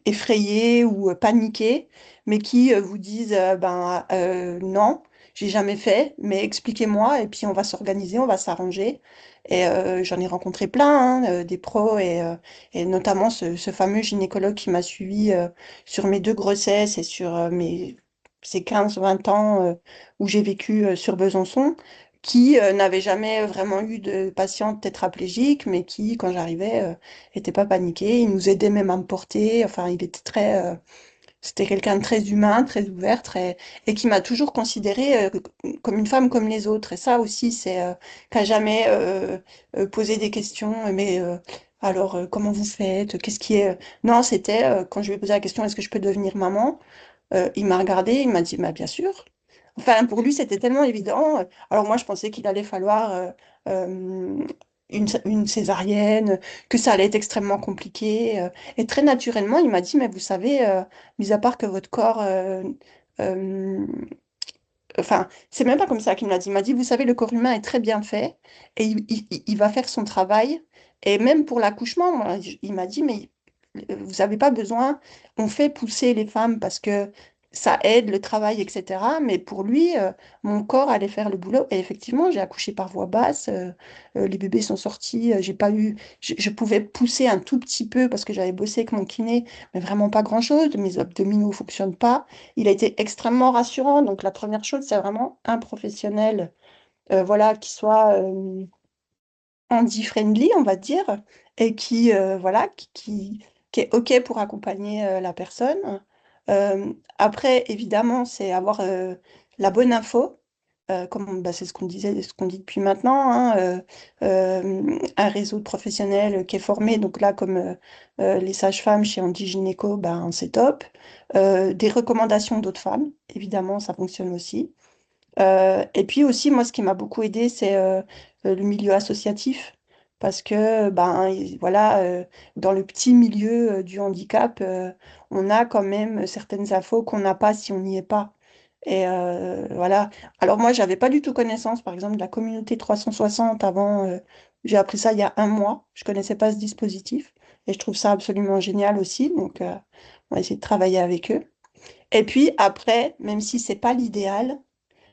effrayés ou paniqués, mais qui vous disent, ben non, j'ai jamais fait, mais expliquez-moi, et puis on va s'organiser, on va s'arranger. Et j'en ai rencontré plein, hein, des pros, et notamment ce fameux gynécologue qui m'a suivi sur mes 2 grossesses et sur ces 15-20 ans où j'ai vécu sur Besançon, qui n'avait jamais vraiment eu de patiente tétraplégique, mais qui, quand j'arrivais, était pas paniqué. Il nous aidait même à me porter. Enfin, il était c'était quelqu'un de très humain, très ouvert, et qui m'a toujours considérée comme une femme comme les autres. Et ça aussi, c'est qu'a jamais posé des questions. Mais alors, comment vous faites? Qu'est-ce qui est... Non, c'était quand je lui ai posé la question, est-ce que je peux devenir maman? Il m'a regardé, il m'a dit, bah, bien sûr. Enfin, pour lui, c'était tellement évident. Alors moi, je pensais qu'il allait falloir euh, une césarienne, que ça allait être extrêmement compliqué. Et très naturellement, il m'a dit, mais vous savez, mis à part que votre corps... euh, enfin, c'est même pas comme ça qu'il me l'a dit. Il m'a dit, vous savez, le corps humain est très bien fait et il va faire son travail. Et même pour l'accouchement, moi, il m'a dit, mais vous n'avez pas besoin, on fait pousser les femmes parce que ça aide le travail, etc. Mais pour lui, mon corps allait faire le boulot. Et effectivement, j'ai accouché par voie basse, les bébés sont sortis, j'ai pas eu, je pouvais pousser un tout petit peu parce que j'avais bossé avec mon kiné, mais vraiment pas grand-chose. Mes abdominaux ne fonctionnent pas. Il a été extrêmement rassurant. Donc la première chose, c'est vraiment un professionnel, voilà, qui soit handy-friendly, on va dire, et qui, voilà, qui est OK pour accompagner la personne. Après, évidemment, c'est avoir la bonne info. Comme bah, c'est ce qu'on disait, ce qu'on dit depuis maintenant, hein, un réseau de professionnels qui est formé, donc là, comme les sages-femmes chez Andy Gynéco, ben, c'est top. Des recommandations d'autres femmes, évidemment, ça fonctionne aussi. Et puis aussi, moi, ce qui m'a beaucoup aidé, c'est le milieu associatif. Parce que, ben, voilà, dans le petit milieu du handicap, on a quand même certaines infos qu'on n'a pas si on n'y est pas. Et voilà. Alors moi, j'avais pas du tout connaissance, par exemple, de la communauté 360 avant J'ai appris ça il y a un mois. Je connaissais pas ce dispositif et je trouve ça absolument génial aussi. Donc, on va essayer de travailler avec eux. Et puis après, même si c'est pas l'idéal,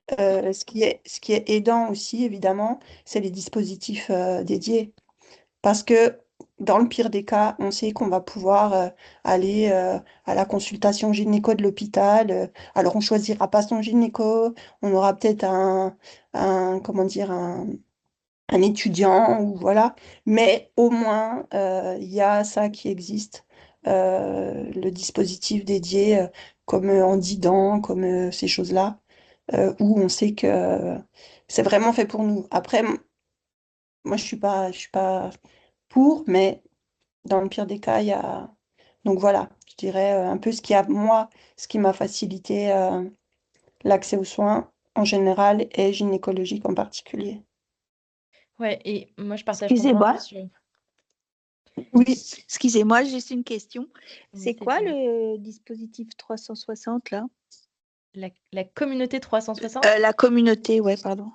ce qui est aidant aussi, évidemment, c'est les dispositifs dédiés. Parce que dans le pire des cas, on sait qu'on va pouvoir aller à la consultation gynéco de l'hôpital. Alors, on choisira pas son gynéco, on aura peut-être comment dire, un étudiant, ou voilà. Mais au moins, il y a ça qui existe, le dispositif dédié, comme en Didan, comme ces choses-là, où on sait que c'est vraiment fait pour nous. Après, moi, je suis pas pour, mais dans le pire des cas, il y a. Donc voilà, je dirais un peu ce qui m'a facilité l'accès aux soins en général et gynécologique en particulier. Ouais, et moi, je partage ton point de vue Excusez-moi. sur... Oui, excusez-moi, juste une question. C'est N'hésitez quoi pas. le dispositif 360 là? La communauté 360. La communauté, ouais, pardon.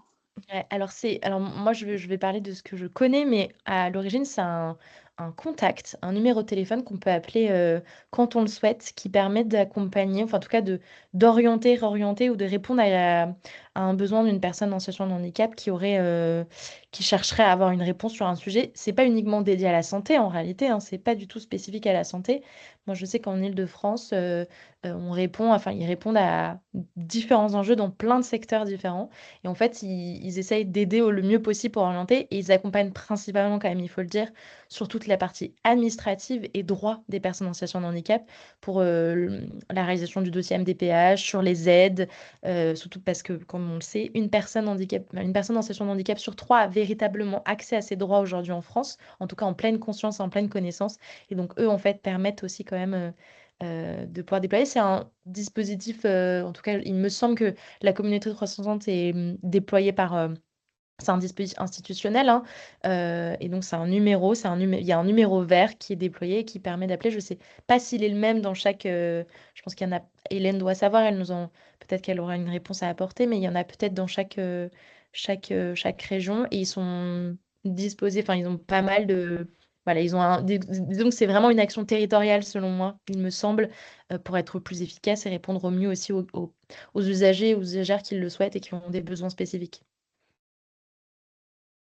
Ouais, alors moi je vais parler de ce que je connais, mais à l'origine c'est un contact, un numéro de téléphone qu'on peut appeler quand on le souhaite, qui permet d'accompagner, enfin en tout cas de d'orienter, réorienter ou de répondre à un besoin d'une personne en situation de handicap qui chercherait à avoir une réponse sur un sujet. C'est pas uniquement dédié à la santé en réalité, hein, c'est pas du tout spécifique à la santé. Moi je sais qu'en Île-de-France, ils répondent à différents enjeux dans plein de secteurs différents. Et en fait, ils essayent d'aider le mieux possible pour orienter et ils accompagnent principalement, quand même, il faut le dire, sur toute la partie administrative et droit des personnes en situation de handicap pour la réalisation du dossier MDPH, sur les aides, surtout parce que, comme on le sait, une personne en situation de handicap sur trois a véritablement accès à ses droits aujourd'hui en France, en tout cas en pleine conscience, en pleine connaissance. Et donc, eux, en fait, permettent aussi quand même de pouvoir déployer. C'est un dispositif, en tout cas, il me semble que la communauté 360 est déployée par... c'est un dispositif institutionnel, hein, et donc c'est un numéro, il y a un numéro vert qui est déployé et qui permet d'appeler. Je ne sais pas s'il est le même dans chaque... je pense qu'il y en a... Hélène doit savoir, peut-être qu'elle aura une réponse à apporter, mais il y en a peut-être dans chaque région et ils sont disposés, enfin ils ont pas mal de... Voilà, disons que c'est vraiment une action territoriale selon moi, il me semble, pour être plus efficace et répondre au mieux aussi aux usagers et aux usagères qui le souhaitent et qui ont des besoins spécifiques.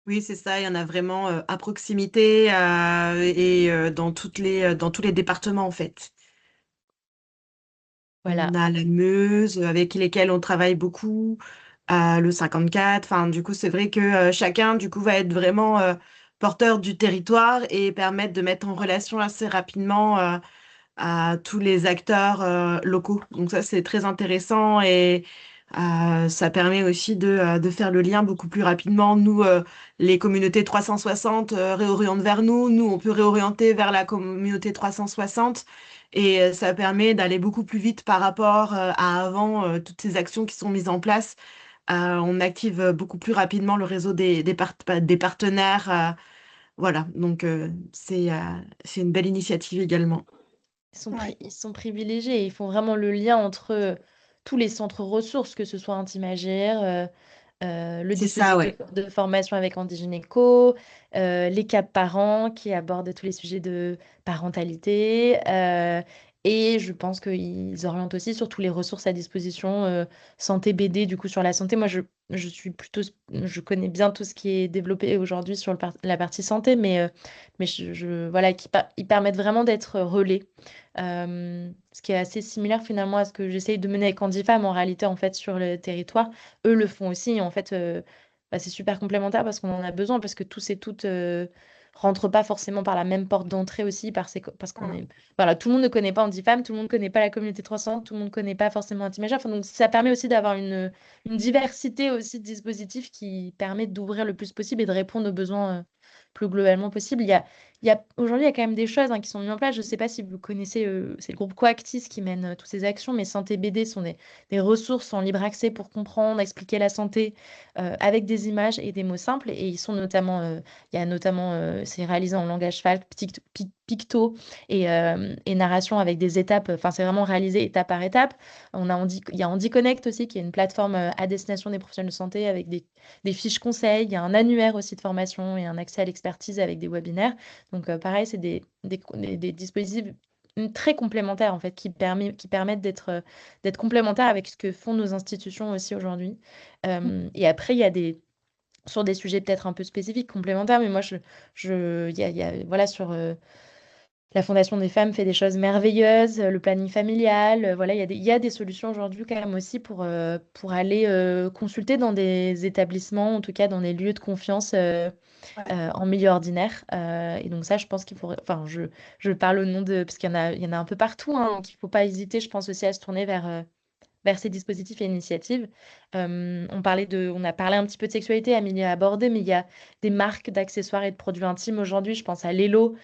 Oui, c'est ça, il y en a vraiment à proximité et dans tous les départements en fait. On Voilà. a la Meuse avec lesquels on travaille beaucoup, le 54. Enfin, du coup, c'est vrai que chacun du coup va être vraiment porteur du territoire et permettre de mettre en relation assez rapidement à tous les acteurs locaux. Donc ça, c'est très intéressant et ça permet aussi de faire le lien beaucoup plus rapidement. Nous, les communautés 360 réorientent vers nous. Nous, on peut réorienter vers la communauté 360 et ça permet d'aller beaucoup plus vite par rapport à avant, toutes ces actions qui sont mises en place. On active beaucoup plus rapidement le réseau des partenaires. Voilà, donc c'est une belle initiative également. Ouais, Ils sont privilégiés. Ils font vraiment le lien entre tous les centres ressources, que ce soit Intimagir, le C'est ça, dispositif ouais. de formation avec Andy Gynéco, les CAP parents qui abordent tous les sujets de parentalité. Et je pense qu'ils orientent aussi sur toutes les ressources à disposition, santé BD, du coup, sur la santé. Je suis plutôt, je connais bien tout ce qui est développé aujourd'hui sur la partie santé, mais voilà, ils permettent vraiment d'être relais. Ce qui est assez similaire finalement à ce que j'essaye de mener avec Handifam en réalité, en fait, sur le territoire. Eux le font aussi. Et en fait, c'est super complémentaire parce qu'on en a besoin, parce que tous et toutes rentrent pas forcément par la même porte d'entrée aussi, parce qu'on est... Voilà, tout le monde ne connaît pas Handifam, tout le monde ne connaît pas la communauté 300, tout le monde ne connaît pas forcément Antimagir. Enfin, donc ça permet aussi d'avoir une diversité aussi de dispositifs qui permet d'ouvrir le plus possible et de répondre aux besoins plus globalement possible. Il aujourd'hui, il y a quand même des choses qui sont mises en place. Je ne sais pas si vous connaissez, c'est le groupe Coactis qui mène toutes ces actions, mais Santé BD sont des ressources en libre accès pour comprendre, expliquer la santé avec des images et des mots simples. Et ils sont notamment, il y a notamment, c'est réalisé en langage FALC, picto et narration avec des étapes. Enfin, c'est vraiment réalisé étape par étape. Il y a HandiConnect aussi, qui est une plateforme à destination des professionnels de santé avec des fiches conseils. Il y a un annuaire aussi de formation et un accès à l'expertise avec des webinaires. Donc, pareil, c'est des dispositifs très complémentaires, en fait, qui permettent d'être complémentaires avec ce que font nos institutions aussi aujourd'hui. Et après, il y a sur des sujets peut-être un peu spécifiques, complémentaires, mais moi, voilà, sur la Fondation des femmes fait des choses merveilleuses, le planning familial, voilà, il y a des solutions aujourd'hui quand même aussi pour aller consulter dans des établissements, en tout cas dans des lieux de confiance en milieu ordinaire. Et donc ça, je pense qu'il faudrait, enfin, je parle au nom parce qu'il y en a un peu partout, donc il ne faut pas hésiter, je pense aussi à se tourner vers ces dispositifs et initiatives. On a parlé un petit peu de sexualité, Amélie a abordé, mais il y a des marques d'accessoires et de produits intimes aujourd'hui. Je pense à Lelo,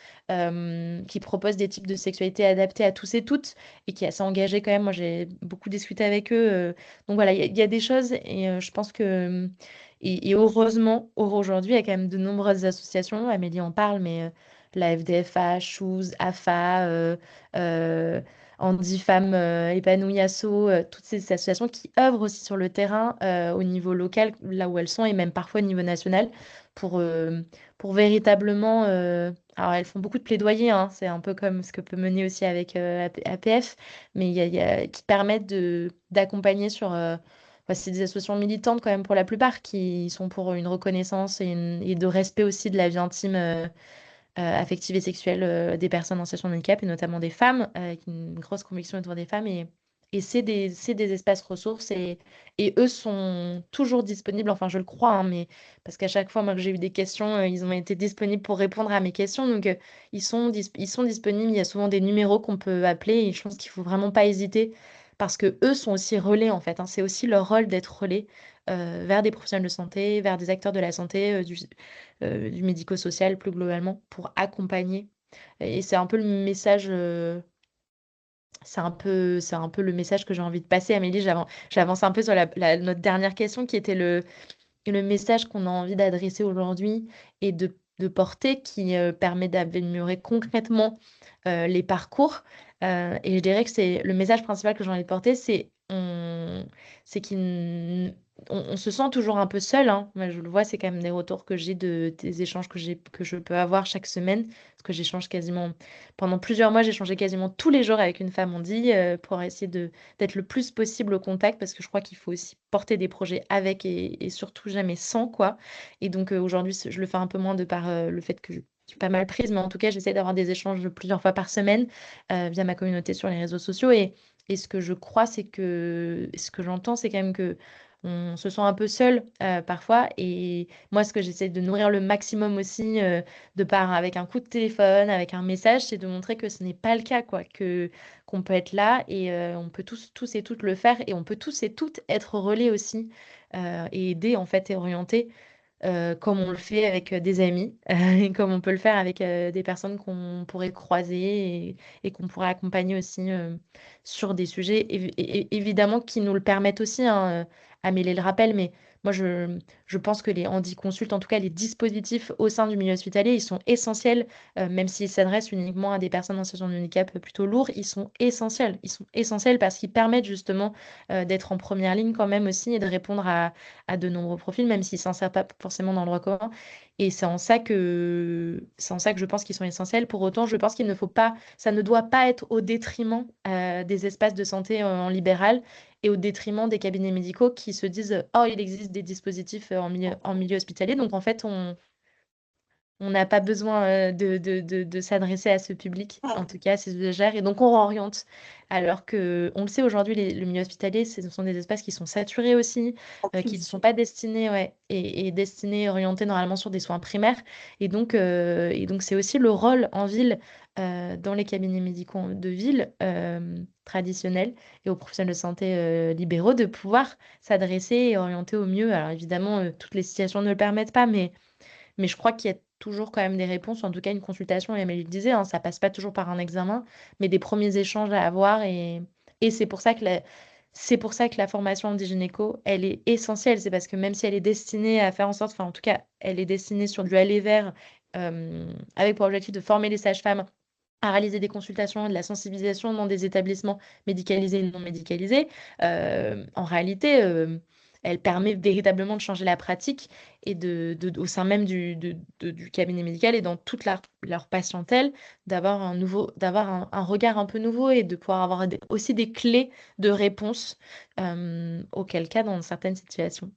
qui propose des types de sexualité adaptés à tous et toutes et qui est assez engagé quand même. Moi, j'ai beaucoup discuté avec eux. Donc voilà, il y a des choses et je pense que. Et heureusement, aujourd'hui, il y a quand même de nombreuses associations. Amélie en parle, mais la FDFA, Choose, AFA, Handi Femmes épanouies Asso, toutes ces associations qui œuvrent aussi sur le terrain au niveau local, là où elles sont, et même parfois au niveau national, pour, euh, pour véritablement... alors, elles font beaucoup de plaidoyer, c'est un peu comme ce que peut mener aussi avec APF, mais qui permettent d'accompagner sur... c'est des associations militantes quand même pour la plupart, qui sont pour une reconnaissance et de respect aussi de la vie intime affective et sexuelle des personnes en situation de handicap et notamment des femmes, avec une grosse conviction autour des femmes. Et c'est des espaces ressources et eux sont toujours disponibles, enfin je le crois, mais parce qu'à chaque fois moi, que j'ai eu des questions, ils ont été disponibles pour répondre à mes questions. Donc ils sont disponibles, il y a souvent des numéros qu'on peut appeler et je pense qu'il faut vraiment pas hésiter parce que eux sont aussi relais en fait. C'est aussi leur rôle d'être relais vers des professionnels de santé, vers des acteurs de la santé, du médico-social plus globalement pour accompagner. Et c'est un peu le message, c'est un peu le message que j'ai envie de passer, Amélie. J'avance un peu sur notre dernière question qui était le message qu'on a envie d'adresser aujourd'hui et de porter qui permet d'améliorer concrètement les parcours. Et je dirais que c'est le message principal que j'ai envie de porter, c'est on se sent toujours un peu seul. Moi, je le vois, c'est quand même des retours que j'ai des échanges que je peux avoir chaque semaine. Parce que j'échange quasiment, pendant plusieurs mois, j'échangeais quasiment tous les jours avec une femme, on dit, pour essayer d'être le plus possible au contact. Parce que je crois qu'il faut aussi porter des projets avec et surtout jamais sans, quoi. Et donc aujourd'hui, je le fais un peu moins de par le fait que je suis pas mal prise, mais en tout cas, j'essaie d'avoir des échanges plusieurs fois par semaine via ma communauté sur les réseaux sociaux. Et ce que je crois, ce que j'entends, c'est quand même que on se sent un peu seul parfois. Et moi, ce que j'essaie de nourrir le maximum aussi, de part avec un coup de téléphone, avec un message, c'est de montrer que ce n'est pas le cas, quoi, qu'on peut être là et on peut tous et toutes le faire et on peut tous et toutes être relais aussi et aider en fait et orienter comme on le fait avec des amis et comme on peut le faire avec des personnes qu'on pourrait croiser et qu'on pourrait accompagner aussi sur des sujets évidemment qui nous le permettent aussi, Amélie le rappel, mais moi je pense que les handiconsultes, en tout cas les dispositifs au sein du milieu hospitalier, ils sont essentiels, même s'ils s'adressent uniquement à des personnes en situation de handicap plutôt lourd, ils sont essentiels. Ils sont essentiels parce qu'ils permettent justement d'être en première ligne quand même aussi et de répondre à de nombreux profils, même s'ils ne s'insèrent pas forcément dans le droit commun. Et c'est en ça que je pense qu'ils sont essentiels. Pour autant, je pense qu'il ne faut pas, ça ne doit pas être au détriment des espaces de santé en libéral et au détriment des cabinets médicaux qui se disent, oh, il existe des dispositifs en milieu hospitalier. Donc en fait, on n'a pas besoin de s'adresser à ce public, en tout cas à ces usagères, et donc on oriente. Alors que, on le sait aujourd'hui, le milieu hospitalier, ce sont des espaces qui sont saturés aussi, En qui ne plus, sont pas destinés, ouais, et destinés, orientés normalement sur des soins primaires. Et donc c'est aussi le rôle en ville, dans les cabinets médicaux de ville traditionnels et aux professionnels de santé libéraux, de pouvoir s'adresser et orienter au mieux. Alors évidemment, toutes les situations ne le permettent pas, mais je crois qu'il y a toujours quand même des réponses, en tout cas une consultation, et Amélie le disait, hein, ça passe pas toujours par un examen, mais des premiers échanges à avoir. Et c'est pour ça que la formation en gynéco, elle est essentielle. C'est parce que même si elle est destinée à faire en sorte, enfin en tout cas, elle est destinée sur du aller vers, avec pour objectif de former les sages-femmes à réaliser des consultations, de la sensibilisation dans des établissements médicalisés et non médicalisés. En réalité, elle permet véritablement de changer la pratique et au sein même du cabinet médical et dans toute leur patientèle, d'avoir un regard un peu nouveau et de pouvoir avoir aussi des clés de réponse, auquel cas dans certaines situations.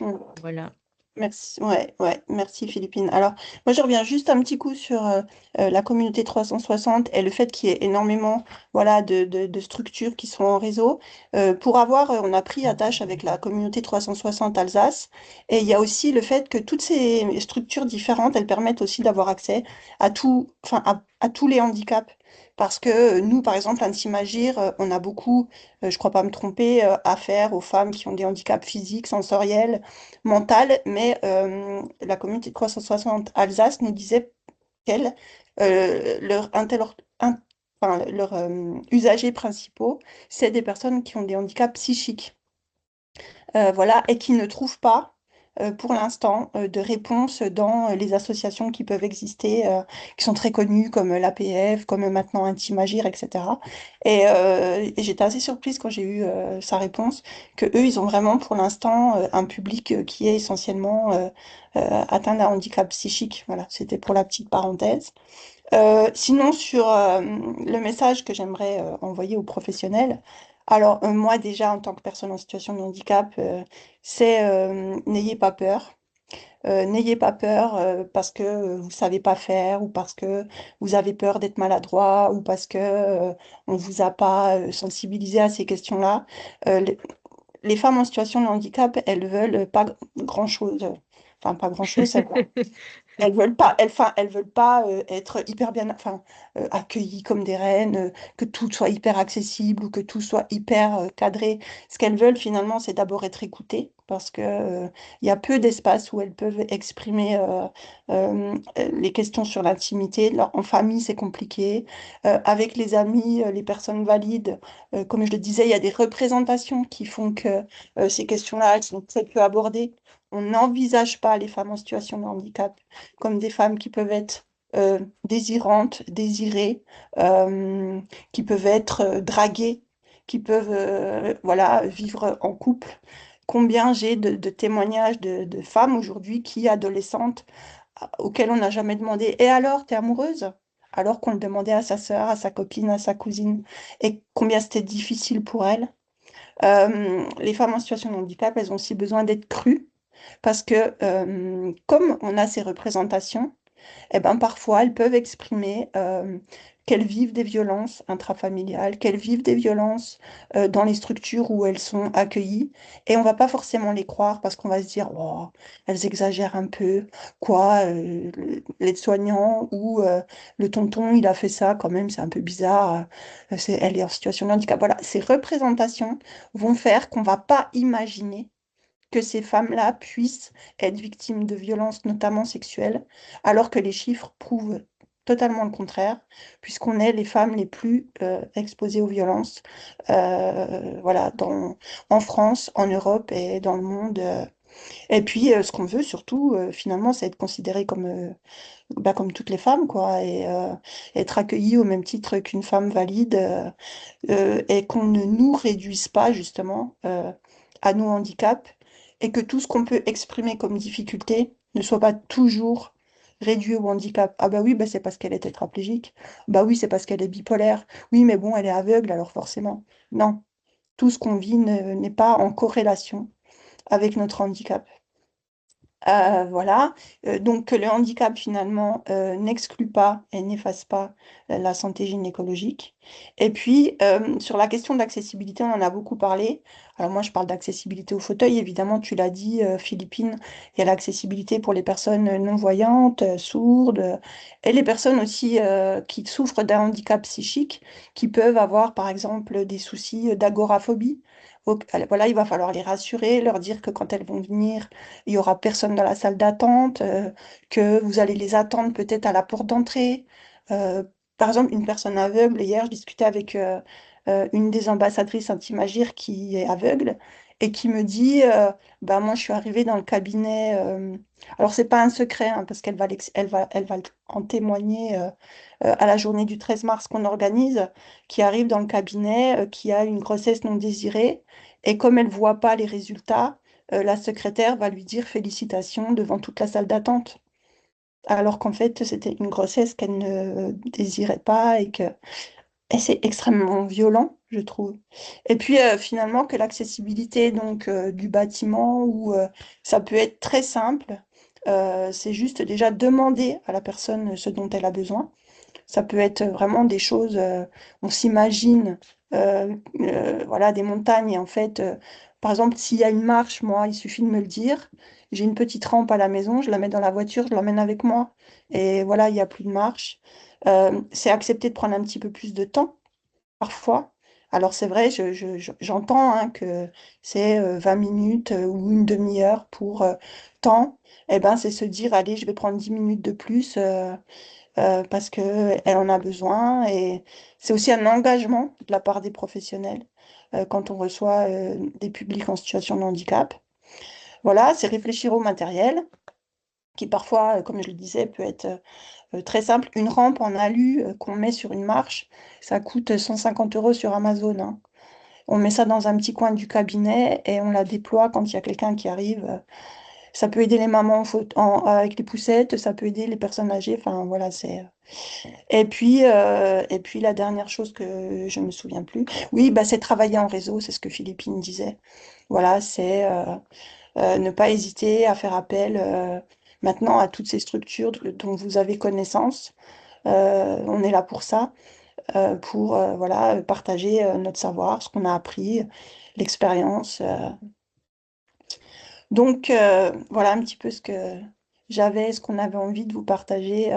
Mm. Voilà. Merci, ouais, merci Philippine. Alors, moi je reviens juste un petit coup sur la communauté 360 et le fait qu'il y ait énormément voilà, de structures qui sont en réseau. On a pris attache avec la communauté 360 Alsace et il y a aussi le fait que toutes ces structures différentes, elles permettent aussi d'avoir accès à tout, enfin, à tous les handicaps. Parce que nous, par exemple, à Ntimagir, on a beaucoup, je crois pas me tromper, affaire aux femmes qui ont des handicaps physiques, sensoriels mentale, mais la communauté 360 Alsace nous disait qu'elles, leurs usagers principaux, c'est des personnes qui ont des handicaps psychiques, voilà, et qui ne trouvent pas, pour l'instant, de réponse dans les associations qui peuvent exister, qui sont très connues, comme l'APF, comme maintenant Intimagir, etc. Et j'étais assez surprise quand j'ai eu sa réponse, que eux, ils ont vraiment pour l'instant un public qui est essentiellement atteint d'un handicap psychique. Voilà, c'était pour la petite parenthèse. Sinon, sur le message que j'aimerais envoyer aux professionnels, alors moi déjà en tant que personne en situation de handicap, c'est n'ayez pas peur. N'ayez pas peur parce que vous savez pas faire ou parce que vous avez peur d'être maladroit ou parce que on vous a pas sensibilisé à ces questions-là. Les femmes en situation de handicap, elles veulent pas grand-chose. Enfin, pas grand-chose, elles veulent pas être hyper bien, accueillies comme des reines, que tout soit hyper accessible ou que tout soit hyper cadré. Ce qu'elles veulent finalement, c'est d'abord être écoutées parce que il y a peu d'espace où elles peuvent exprimer les questions sur l'intimité. En famille, c'est compliqué. Avec les amis, les personnes valides, comme je le disais, il y a des représentations qui font que ces questions-là, elles sont très peu abordées. On n'envisage pas les femmes en situation de handicap comme des femmes qui peuvent être désirantes, désirées, euh, qui peuvent être draguées, qui peuvent voilà, vivre en couple. Combien j'ai de témoignages de femmes aujourd'hui qui, adolescentes, auxquelles on n'a jamais demandé, et alors, t'es amoureuse? Alors qu'on le demandait à sa sœur, à sa copine, à sa cousine, et combien c'était difficile pour elles. Les femmes en situation de handicap, elles ont aussi besoin d'être crues, parce que comme on a ces représentations, eh ben, parfois elles peuvent exprimer qu'elles vivent des violences intrafamiliales, qu'elles vivent des violences dans les structures où elles sont accueillies. Et on va pas forcément les croire parce qu'on va se dire, oh, elles exagèrent un peu, quoi, l'aide-soignant ou le tonton, il a fait ça quand même, c'est un peu bizarre, elle est en situation de handicap. Voilà, ces représentations vont faire qu'on va pas imaginer que ces femmes-là puissent être victimes de violences, notamment sexuelles, alors que les chiffres prouvent totalement le contraire, puisqu'on est les femmes les plus exposées aux violences, voilà, en France, en Europe et dans le monde. Et puis, ce qu'on veut surtout, finalement, c'est être considérée comme toutes les femmes, quoi, et être accueillie au même titre qu'une femme valide, et qu'on ne nous réduise pas, justement, à nos handicaps, et que tout ce qu'on peut exprimer comme difficulté ne soit pas toujours réduit au handicap. Ah bah oui, bah c'est parce qu'elle est tétraplégique. Bah oui, c'est parce qu'elle est bipolaire. Oui, mais bon, elle est aveugle, alors forcément. Non, tout ce qu'on vit n'est pas en corrélation avec notre handicap. Voilà. Donc le handicap finalement n'exclut pas et n'efface pas la santé gynécologique. Et puis sur la question de l'accessibilité, on en a beaucoup parlé. Alors moi, je parle d'accessibilité au fauteuil. Évidemment, tu l'as dit, Philippine, il y a l'accessibilité pour les personnes non-voyantes, sourdes, et les personnes aussi qui souffrent d'un handicap psychique, qui peuvent avoir, par exemple, des soucis d'agoraphobie. Donc, voilà, il va falloir les rassurer, leur dire que quand elles vont venir, il y aura personne dans la salle d'attente, que vous allez les attendre peut-être à la porte d'entrée. Euh, Par exemple, une personne aveugle, hier, je discutais avec une des ambassadrices Antimagir qui est aveugle et qui me dit, bah, moi, je suis arrivée dans le cabinet. Alors, c'est pas un secret, hein, parce qu'elle va en témoigner à la journée du 13 mars qu'on organise, qui arrive dans le cabinet, qui a une grossesse non désirée. Et comme elle voit pas les résultats, la secrétaire va lui dire félicitations devant toute la salle d'attente. Alors qu'en fait, c'était une grossesse qu'elle ne désirait pas et c'est extrêmement violent, je trouve. Et puis finalement que l'accessibilité donc du bâtiment où ça peut être très simple, c'est juste déjà demander à la personne ce dont elle a besoin. Ça peut être vraiment des choses, on s'imagine, voilà, des montagnes. Et en fait, par exemple, s'il y a une marche, moi, il suffit de me le dire. J'ai une petite rampe à la maison, je la mets dans la voiture, je l'emmène avec moi. Et voilà, il n'y a plus de marche. C'est accepter de prendre un petit peu plus de temps, parfois. Alors c'est vrai, j'entends hein, que c'est 20 minutes ou une demi-heure pour temps. Eh ben, c'est se dire, allez, je vais prendre 10 minutes de plus. Parce qu'elle en a besoin. Et c'est aussi un engagement de la part des professionnels quand on reçoit des publics en situation de handicap. Voilà, c'est réfléchir au matériel, qui parfois, comme je le disais, peut être très simple. Une rampe en alu qu'on met sur une marche, ça coûte 150 € sur Amazon, hein. On met ça dans un petit coin du cabinet et on la déploie quand il y a quelqu'un qui arrive. Ça peut aider les mamans avec les poussettes, ça peut aider les personnes âgées. Enfin, voilà, c'est. Et puis la dernière chose que je me souviens plus, oui, bah, c'est travailler en réseau, c'est ce que Philippine disait. Voilà, c'est ne pas hésiter à faire appel maintenant à toutes ces structures dont vous avez connaissance. On est là pour ça, pour voilà, partager notre savoir, ce qu'on a appris, l'expérience. Donc voilà un petit peu ce que j'avais, ce qu'on avait envie de vous partager.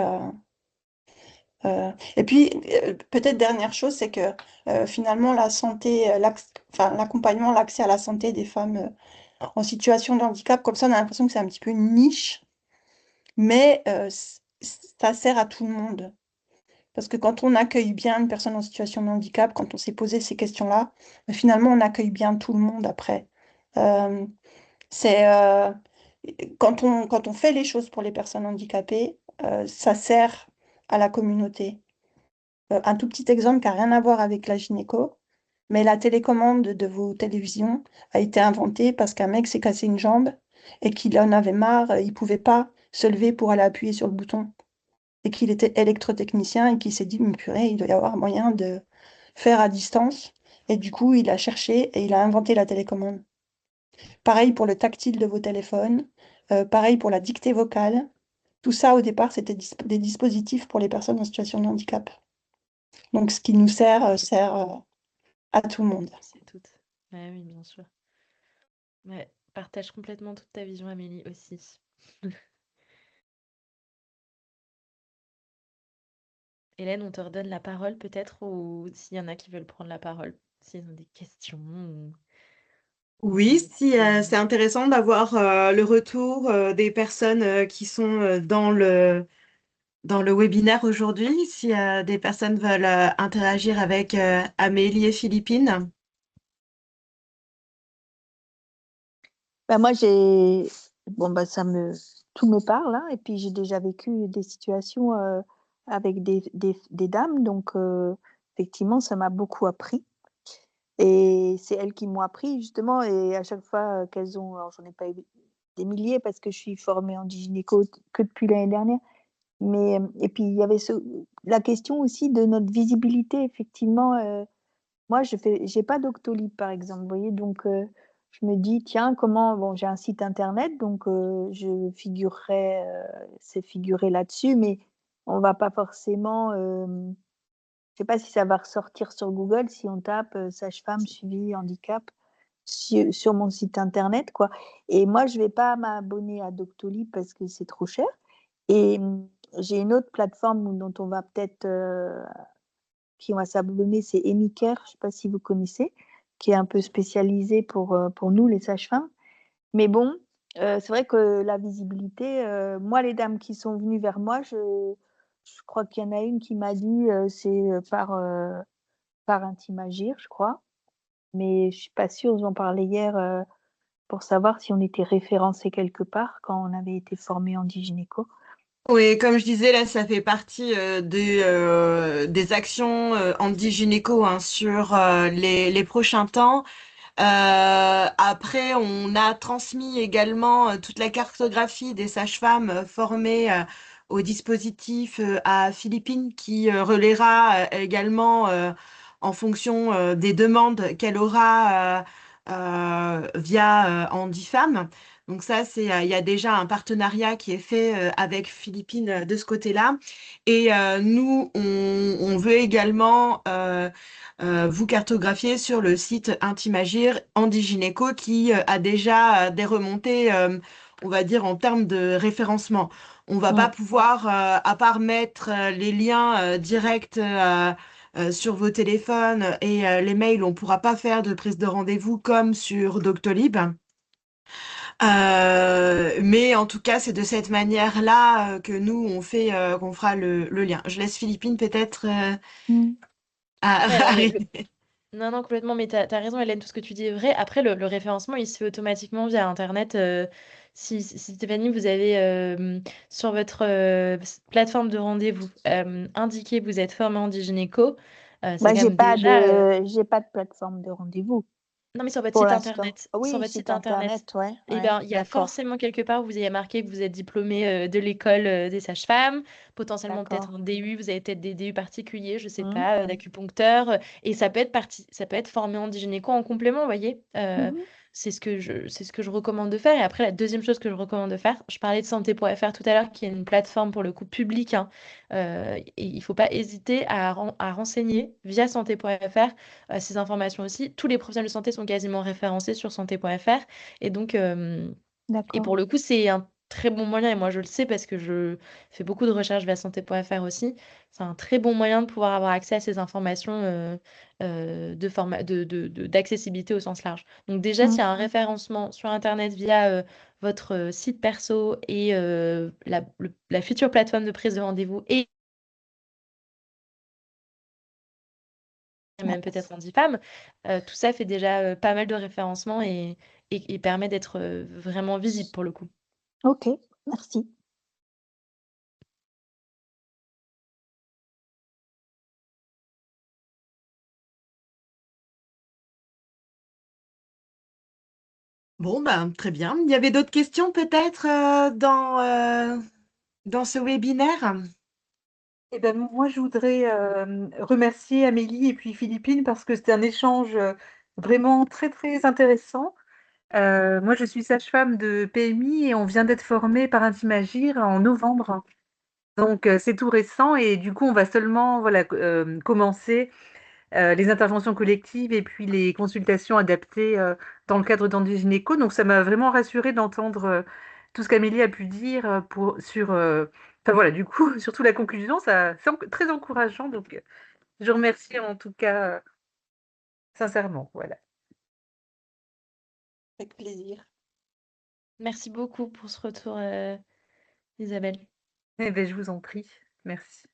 Et puis, peut-être dernière chose, c'est que finalement, la santé, enfin, l'accompagnement, l'accès à la santé des femmes en situation de handicap, comme ça, on a l'impression que c'est un petit peu une niche, mais ça sert à tout le monde. Parce que quand on accueille bien une personne en situation de handicap, quand on s'est posé ces questions-là, finalement, on accueille bien tout le monde après. Euh, c'est quand on fait les choses pour les personnes handicapées, ça sert à la communauté. Un tout petit exemple qui n'a rien à voir avec la gynéco, mais la télécommande de vos télévisions a été inventée parce qu'un mec s'est cassé une jambe et qu'il en avait marre, il ne pouvait pas se lever pour aller appuyer sur le bouton. Et qu'il était électrotechnicien et qu'il s'est dit, mais purée, il doit y avoir moyen de faire à distance. Et du coup, il a cherché et il a inventé la télécommande. Pareil pour le tactile de vos téléphones, pareil pour la dictée vocale. Tout ça, au départ, c'était des dispositifs pour les personnes en situation de handicap. Donc, ce qui nous sert à tout le monde. C'est tout. Ouais, oui, bien sûr. Ouais, partage complètement toute ta vision, Amélie, aussi. Hélène, on te redonne la parole peut-être, ou s'il y en a qui veulent prendre la parole, s'ils ont des questions. Oui, si c'est intéressant d'avoir le retour des personnes qui sont dans le webinaire aujourd'hui, si des personnes veulent interagir avec Amélie et Philippine. Bah, moi, bon, bah, tout me parle, hein, et puis j'ai déjà vécu des situations avec des dames, donc effectivement, ça m'a beaucoup appris. Et c'est elles qui m'ont appris, justement, et à chaque fois qu'elles ont, alors j'en ai pas eu des milliers parce que je suis formée en gynéco que depuis l'année dernière, mais et puis il y avait la question aussi de notre visibilité, effectivement. Moi, j'ai pas Doctolib, par exemple, vous voyez, donc je me dis, tiens, bon, j'ai un site internet, donc je figurerai, c'est figuré là-dessus, mais on va pas forcément, je sais pas si ça va ressortir sur Google si on tape sage-femme suivi handicap. sur mon site internet, quoi. Et moi, je vais pas m'abonner à Doctolib parce que c'est trop cher. Et j'ai une autre plateforme dont on va peut-être, qui on va s'abonner, c'est Emiker, je sais pas si vous connaissez, qui est un peu spécialisé pour nous, les sages-femmes. Mais bon, c'est vrai que la visibilité, moi, les dames qui sont venues vers moi, je crois qu'il y en a une qui m'a dit c'est par Intimagir, je crois. Mais je suis pas sûre, j'en parlais hier pour savoir si on était référencé quelque part quand on avait été formé en digynéco. Oui, comme je disais, là, ça fait partie des actions anti-gynéco hein, sur les prochains temps. Après, on a transmis également toute la cartographie des sages-femmes formées au dispositif à Philippines qui relaiera également en fonction des demandes qu'elle aura via Handifam. Donc ça, il y a déjà un partenariat qui est fait avec Philippines de ce côté-là. Et nous, on veut également vous cartographier sur le site Intimagir Handigynéco qui a déjà des remontées, on va dire, en termes de référencement. On va pas pouvoir, à part mettre les liens directs sur vos téléphones et les mails, on pourra pas faire de prise de rendez-vous comme sur Doctolib. Mais en tout cas, c'est de cette manière-là que nous, qu'on fera le lien. Je laisse Philippine peut-être Mm. Ouais, alors arriver. non, non, complètement, mais t'as raison, Hélène, tout ce que tu dis est vrai. Après, le référencement, il se fait automatiquement via Internet. Si Stéphanie, vous avez sur votre plateforme de rendez-vous indiqué que vous êtes formé en gynéco, c'est Bah, quand même déjà... j'ai pas de plateforme de rendez-vous Non, mais sur votre pour site l'instant. internet, Ah sur oui, votre site site internet, internet, ouais, eh ouais, ben, il y a d'accord, forcément quelque part où vous avez marqué que vous êtes diplômé de l'école des sages-femmes, potentiellement peut-être d'accord. un DU, vous avez peut-être des DU particuliers, je sais Mhm, pas, d'acupuncteur, et ça peut être formé en gynéco en complément, vous voyez. mhm, C'est ce que je recommande de faire. Et après, la deuxième chose que je recommande de faire, je parlais de santé.fr tout à l'heure, qui est une plateforme pour le coup publique, hein, et il faut pas hésiter à renseigner via santé.fr ces informations aussi. Tous les professionnels de santé sont quasiment référencés sur santé.fr. Et donc, et d'accord. pour le coup, c'est un très bon moyen, et moi je le sais parce que je fais beaucoup de recherches via santé.fr aussi. C'est un très bon moyen de pouvoir avoir accès à ces informations d'accessibilité au sens large. Donc déjà, s'il y Mhm, a un référencement sur Internet via votre site perso et la future plateforme de prise de rendez-vous et ouais. même peut-être Handifam, tout ça fait déjà pas mal de référencement et permet d'être vraiment visible pour le coup. Ok, merci. Bon, ben, très bien. Il y avait d'autres questions peut-être dans ce webinaire? Eh ben, moi, je voudrais remercier Amélie et puis Philippine parce que c'était un échange vraiment très, très intéressant. Moi, je suis sage-femme de PMI et on vient d'être formé par Intimagir en novembre. Donc, c'est tout récent et du coup, on va seulement voilà, commencer les interventions collectives et puis les consultations adaptées dans le cadre d'Andigynéco. Donc, ça m'a vraiment rassurée d'entendre tout ce qu'Amélie a pu dire enfin voilà, du coup, surtout la conclusion, très encourageant. Donc, je remercie en tout cas sincèrement. Voilà. Avec plaisir. Merci beaucoup pour ce retour, Isabelle. Eh bien, je vous en prie. Merci.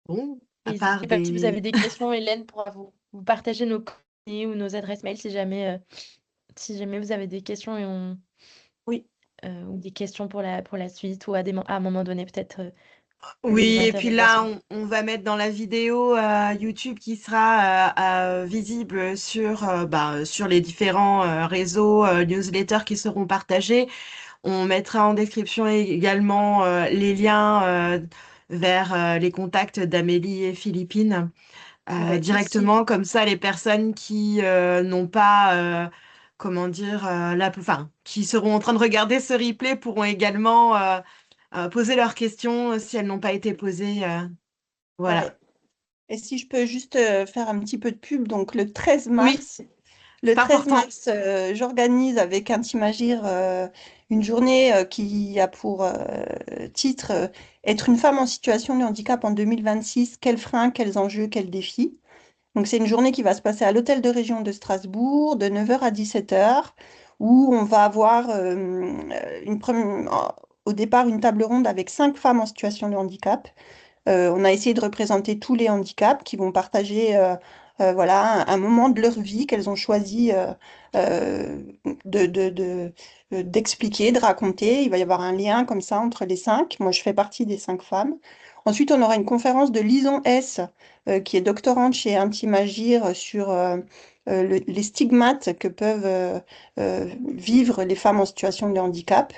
Bon, à part N'hésitez pas si vous avez des... des questions, Hélène pourra vous partager nos coordonnées ou nos adresses mail si jamais vous avez des questions Oui, ou des questions pour la suite ou à un moment donné peut-être des Oui, et puis là, interrogations. on va mettre dans la vidéo YouTube qui sera visible sur les différents réseaux newsletters qui seront partagés. On mettra en description également les liens vers les contacts d'Amélie et Philippine Avec directement. Comme ça, les personnes qui n'ont pas, comment dire, enfin, qui seront en train de regarder ce replay pourront également poser leurs questions si elles n'ont pas été posées. Voilà. ouais. Et si je peux juste faire un petit peu de pub, donc le 13 Oui, mars, le c'est 13 important. mars, j'organise avec un Team Agir une journée qui a pour titre Être une femme en situation de handicap en 2026, quels freins, quels enjeux, quels défis. Donc c'est une journée qui va se passer à l'Hôtel de Région de Strasbourg de 9 heures à 17 heures, où on va avoir au départ une table ronde avec 5 femmes en situation de handicap. On a essayé de représenter tous les handicaps qui vont partager voilà, un moment de leur vie qu'elles ont choisi euh, d'expliquer, de raconter. Il va y avoir un lien comme ça entre les 5. Moi, je fais partie des 5 femmes. Ensuite, on aura une conférence de Lison S, qui est doctorante chez Intimagir sur les stigmates que peuvent vivre les femmes en situation de handicap.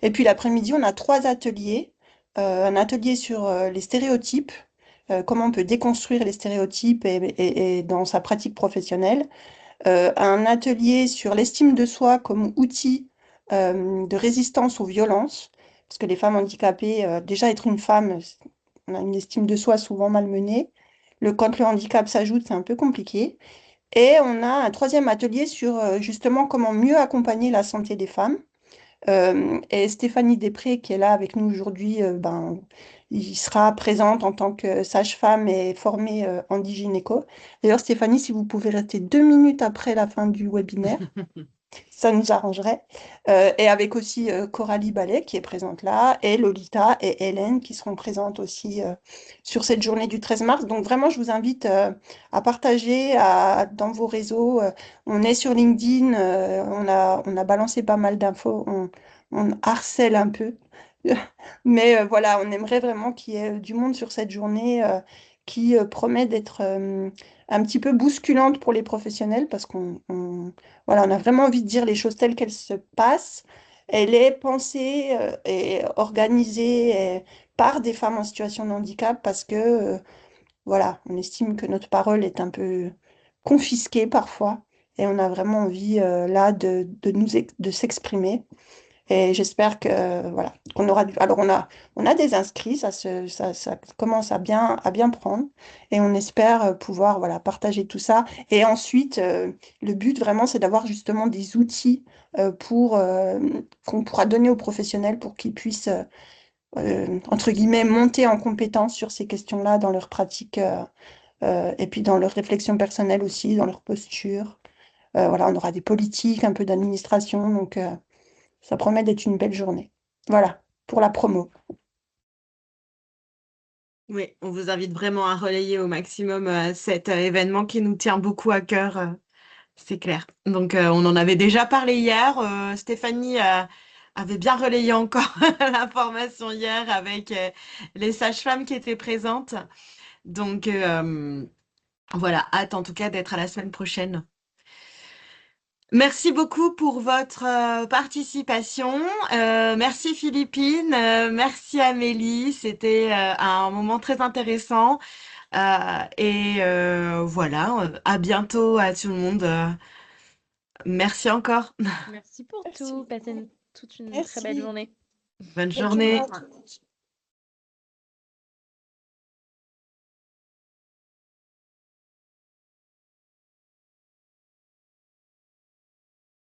Et puis l'après-midi, on a 3 ateliers. Un atelier sur les stéréotypes, comment on peut déconstruire les stéréotypes et dans sa pratique professionnelle. Un atelier sur l'estime de soi comme outil de résistance aux violences, parce que les femmes handicapées, déjà être une femme, on a une estime de soi souvent malmenée. Quand le handicap s'ajoute, c'est un peu compliqué. Et on a un troisième atelier sur justement comment mieux accompagner la santé des femmes. Et Stéphanie Després, qui est là avec nous aujourd'hui, il sera présente en tant que sage-femme et formée en gynéco. D'ailleurs, Stéphanie, si vous pouvez rester 2 minutes après la fin du webinaire, ça nous arrangerait. Et avec aussi Coralie Ballet qui est présente là, et Lolita et Hélène qui seront présentes aussi sur cette journée du 13 mars. Donc vraiment, je vous invite à partager dans vos réseaux. On est sur LinkedIn, on a balancé pas mal d'infos, on harcèle un peu. Mais voilà, on aimerait vraiment qu'il y ait du monde sur cette journée qui promet d'être un petit peu bousculante pour les professionnels parce voilà, on a vraiment envie de dire les choses telles qu'elles se passent. Elle est pensée et organisée par des femmes en situation de handicap parce que, voilà, on estime que notre parole est un peu confisquée parfois et on a vraiment envie là de s'exprimer. Et j'espère que voilà, qu'on aura alors on a des inscrits, ça commence à bien prendre et on espère pouvoir voilà, partager tout ça. Et ensuite, le but vraiment, c'est d'avoir justement des outils qu'on pourra donner aux professionnels pour qu'ils puissent entre guillemets monter en compétence sur ces questions-là dans leur pratique et puis dans leur réflexion personnelle aussi, dans leur posture. Voilà, on aura des politiques, un peu d'administration, donc ça promet d'être une belle journée. Voilà, pour la promo. Oui, on vous invite vraiment à relayer au maximum cet événement qui nous tient beaucoup à cœur, c'est clair. Donc, on en avait déjà parlé hier. Stéphanie avait bien relayé encore l'information hier avec les sages-femmes qui étaient présentes. Donc, voilà, hâte en tout cas d'être à la semaine prochaine. Merci beaucoup pour votre participation. Merci Philippine, merci Amélie. C'était un moment très intéressant. Voilà, à bientôt à tout le monde. Merci encore. Merci pour Merci tout. beaucoup. Toute une très belle Merci. journée. Bonne Bonne journée journée. à tous.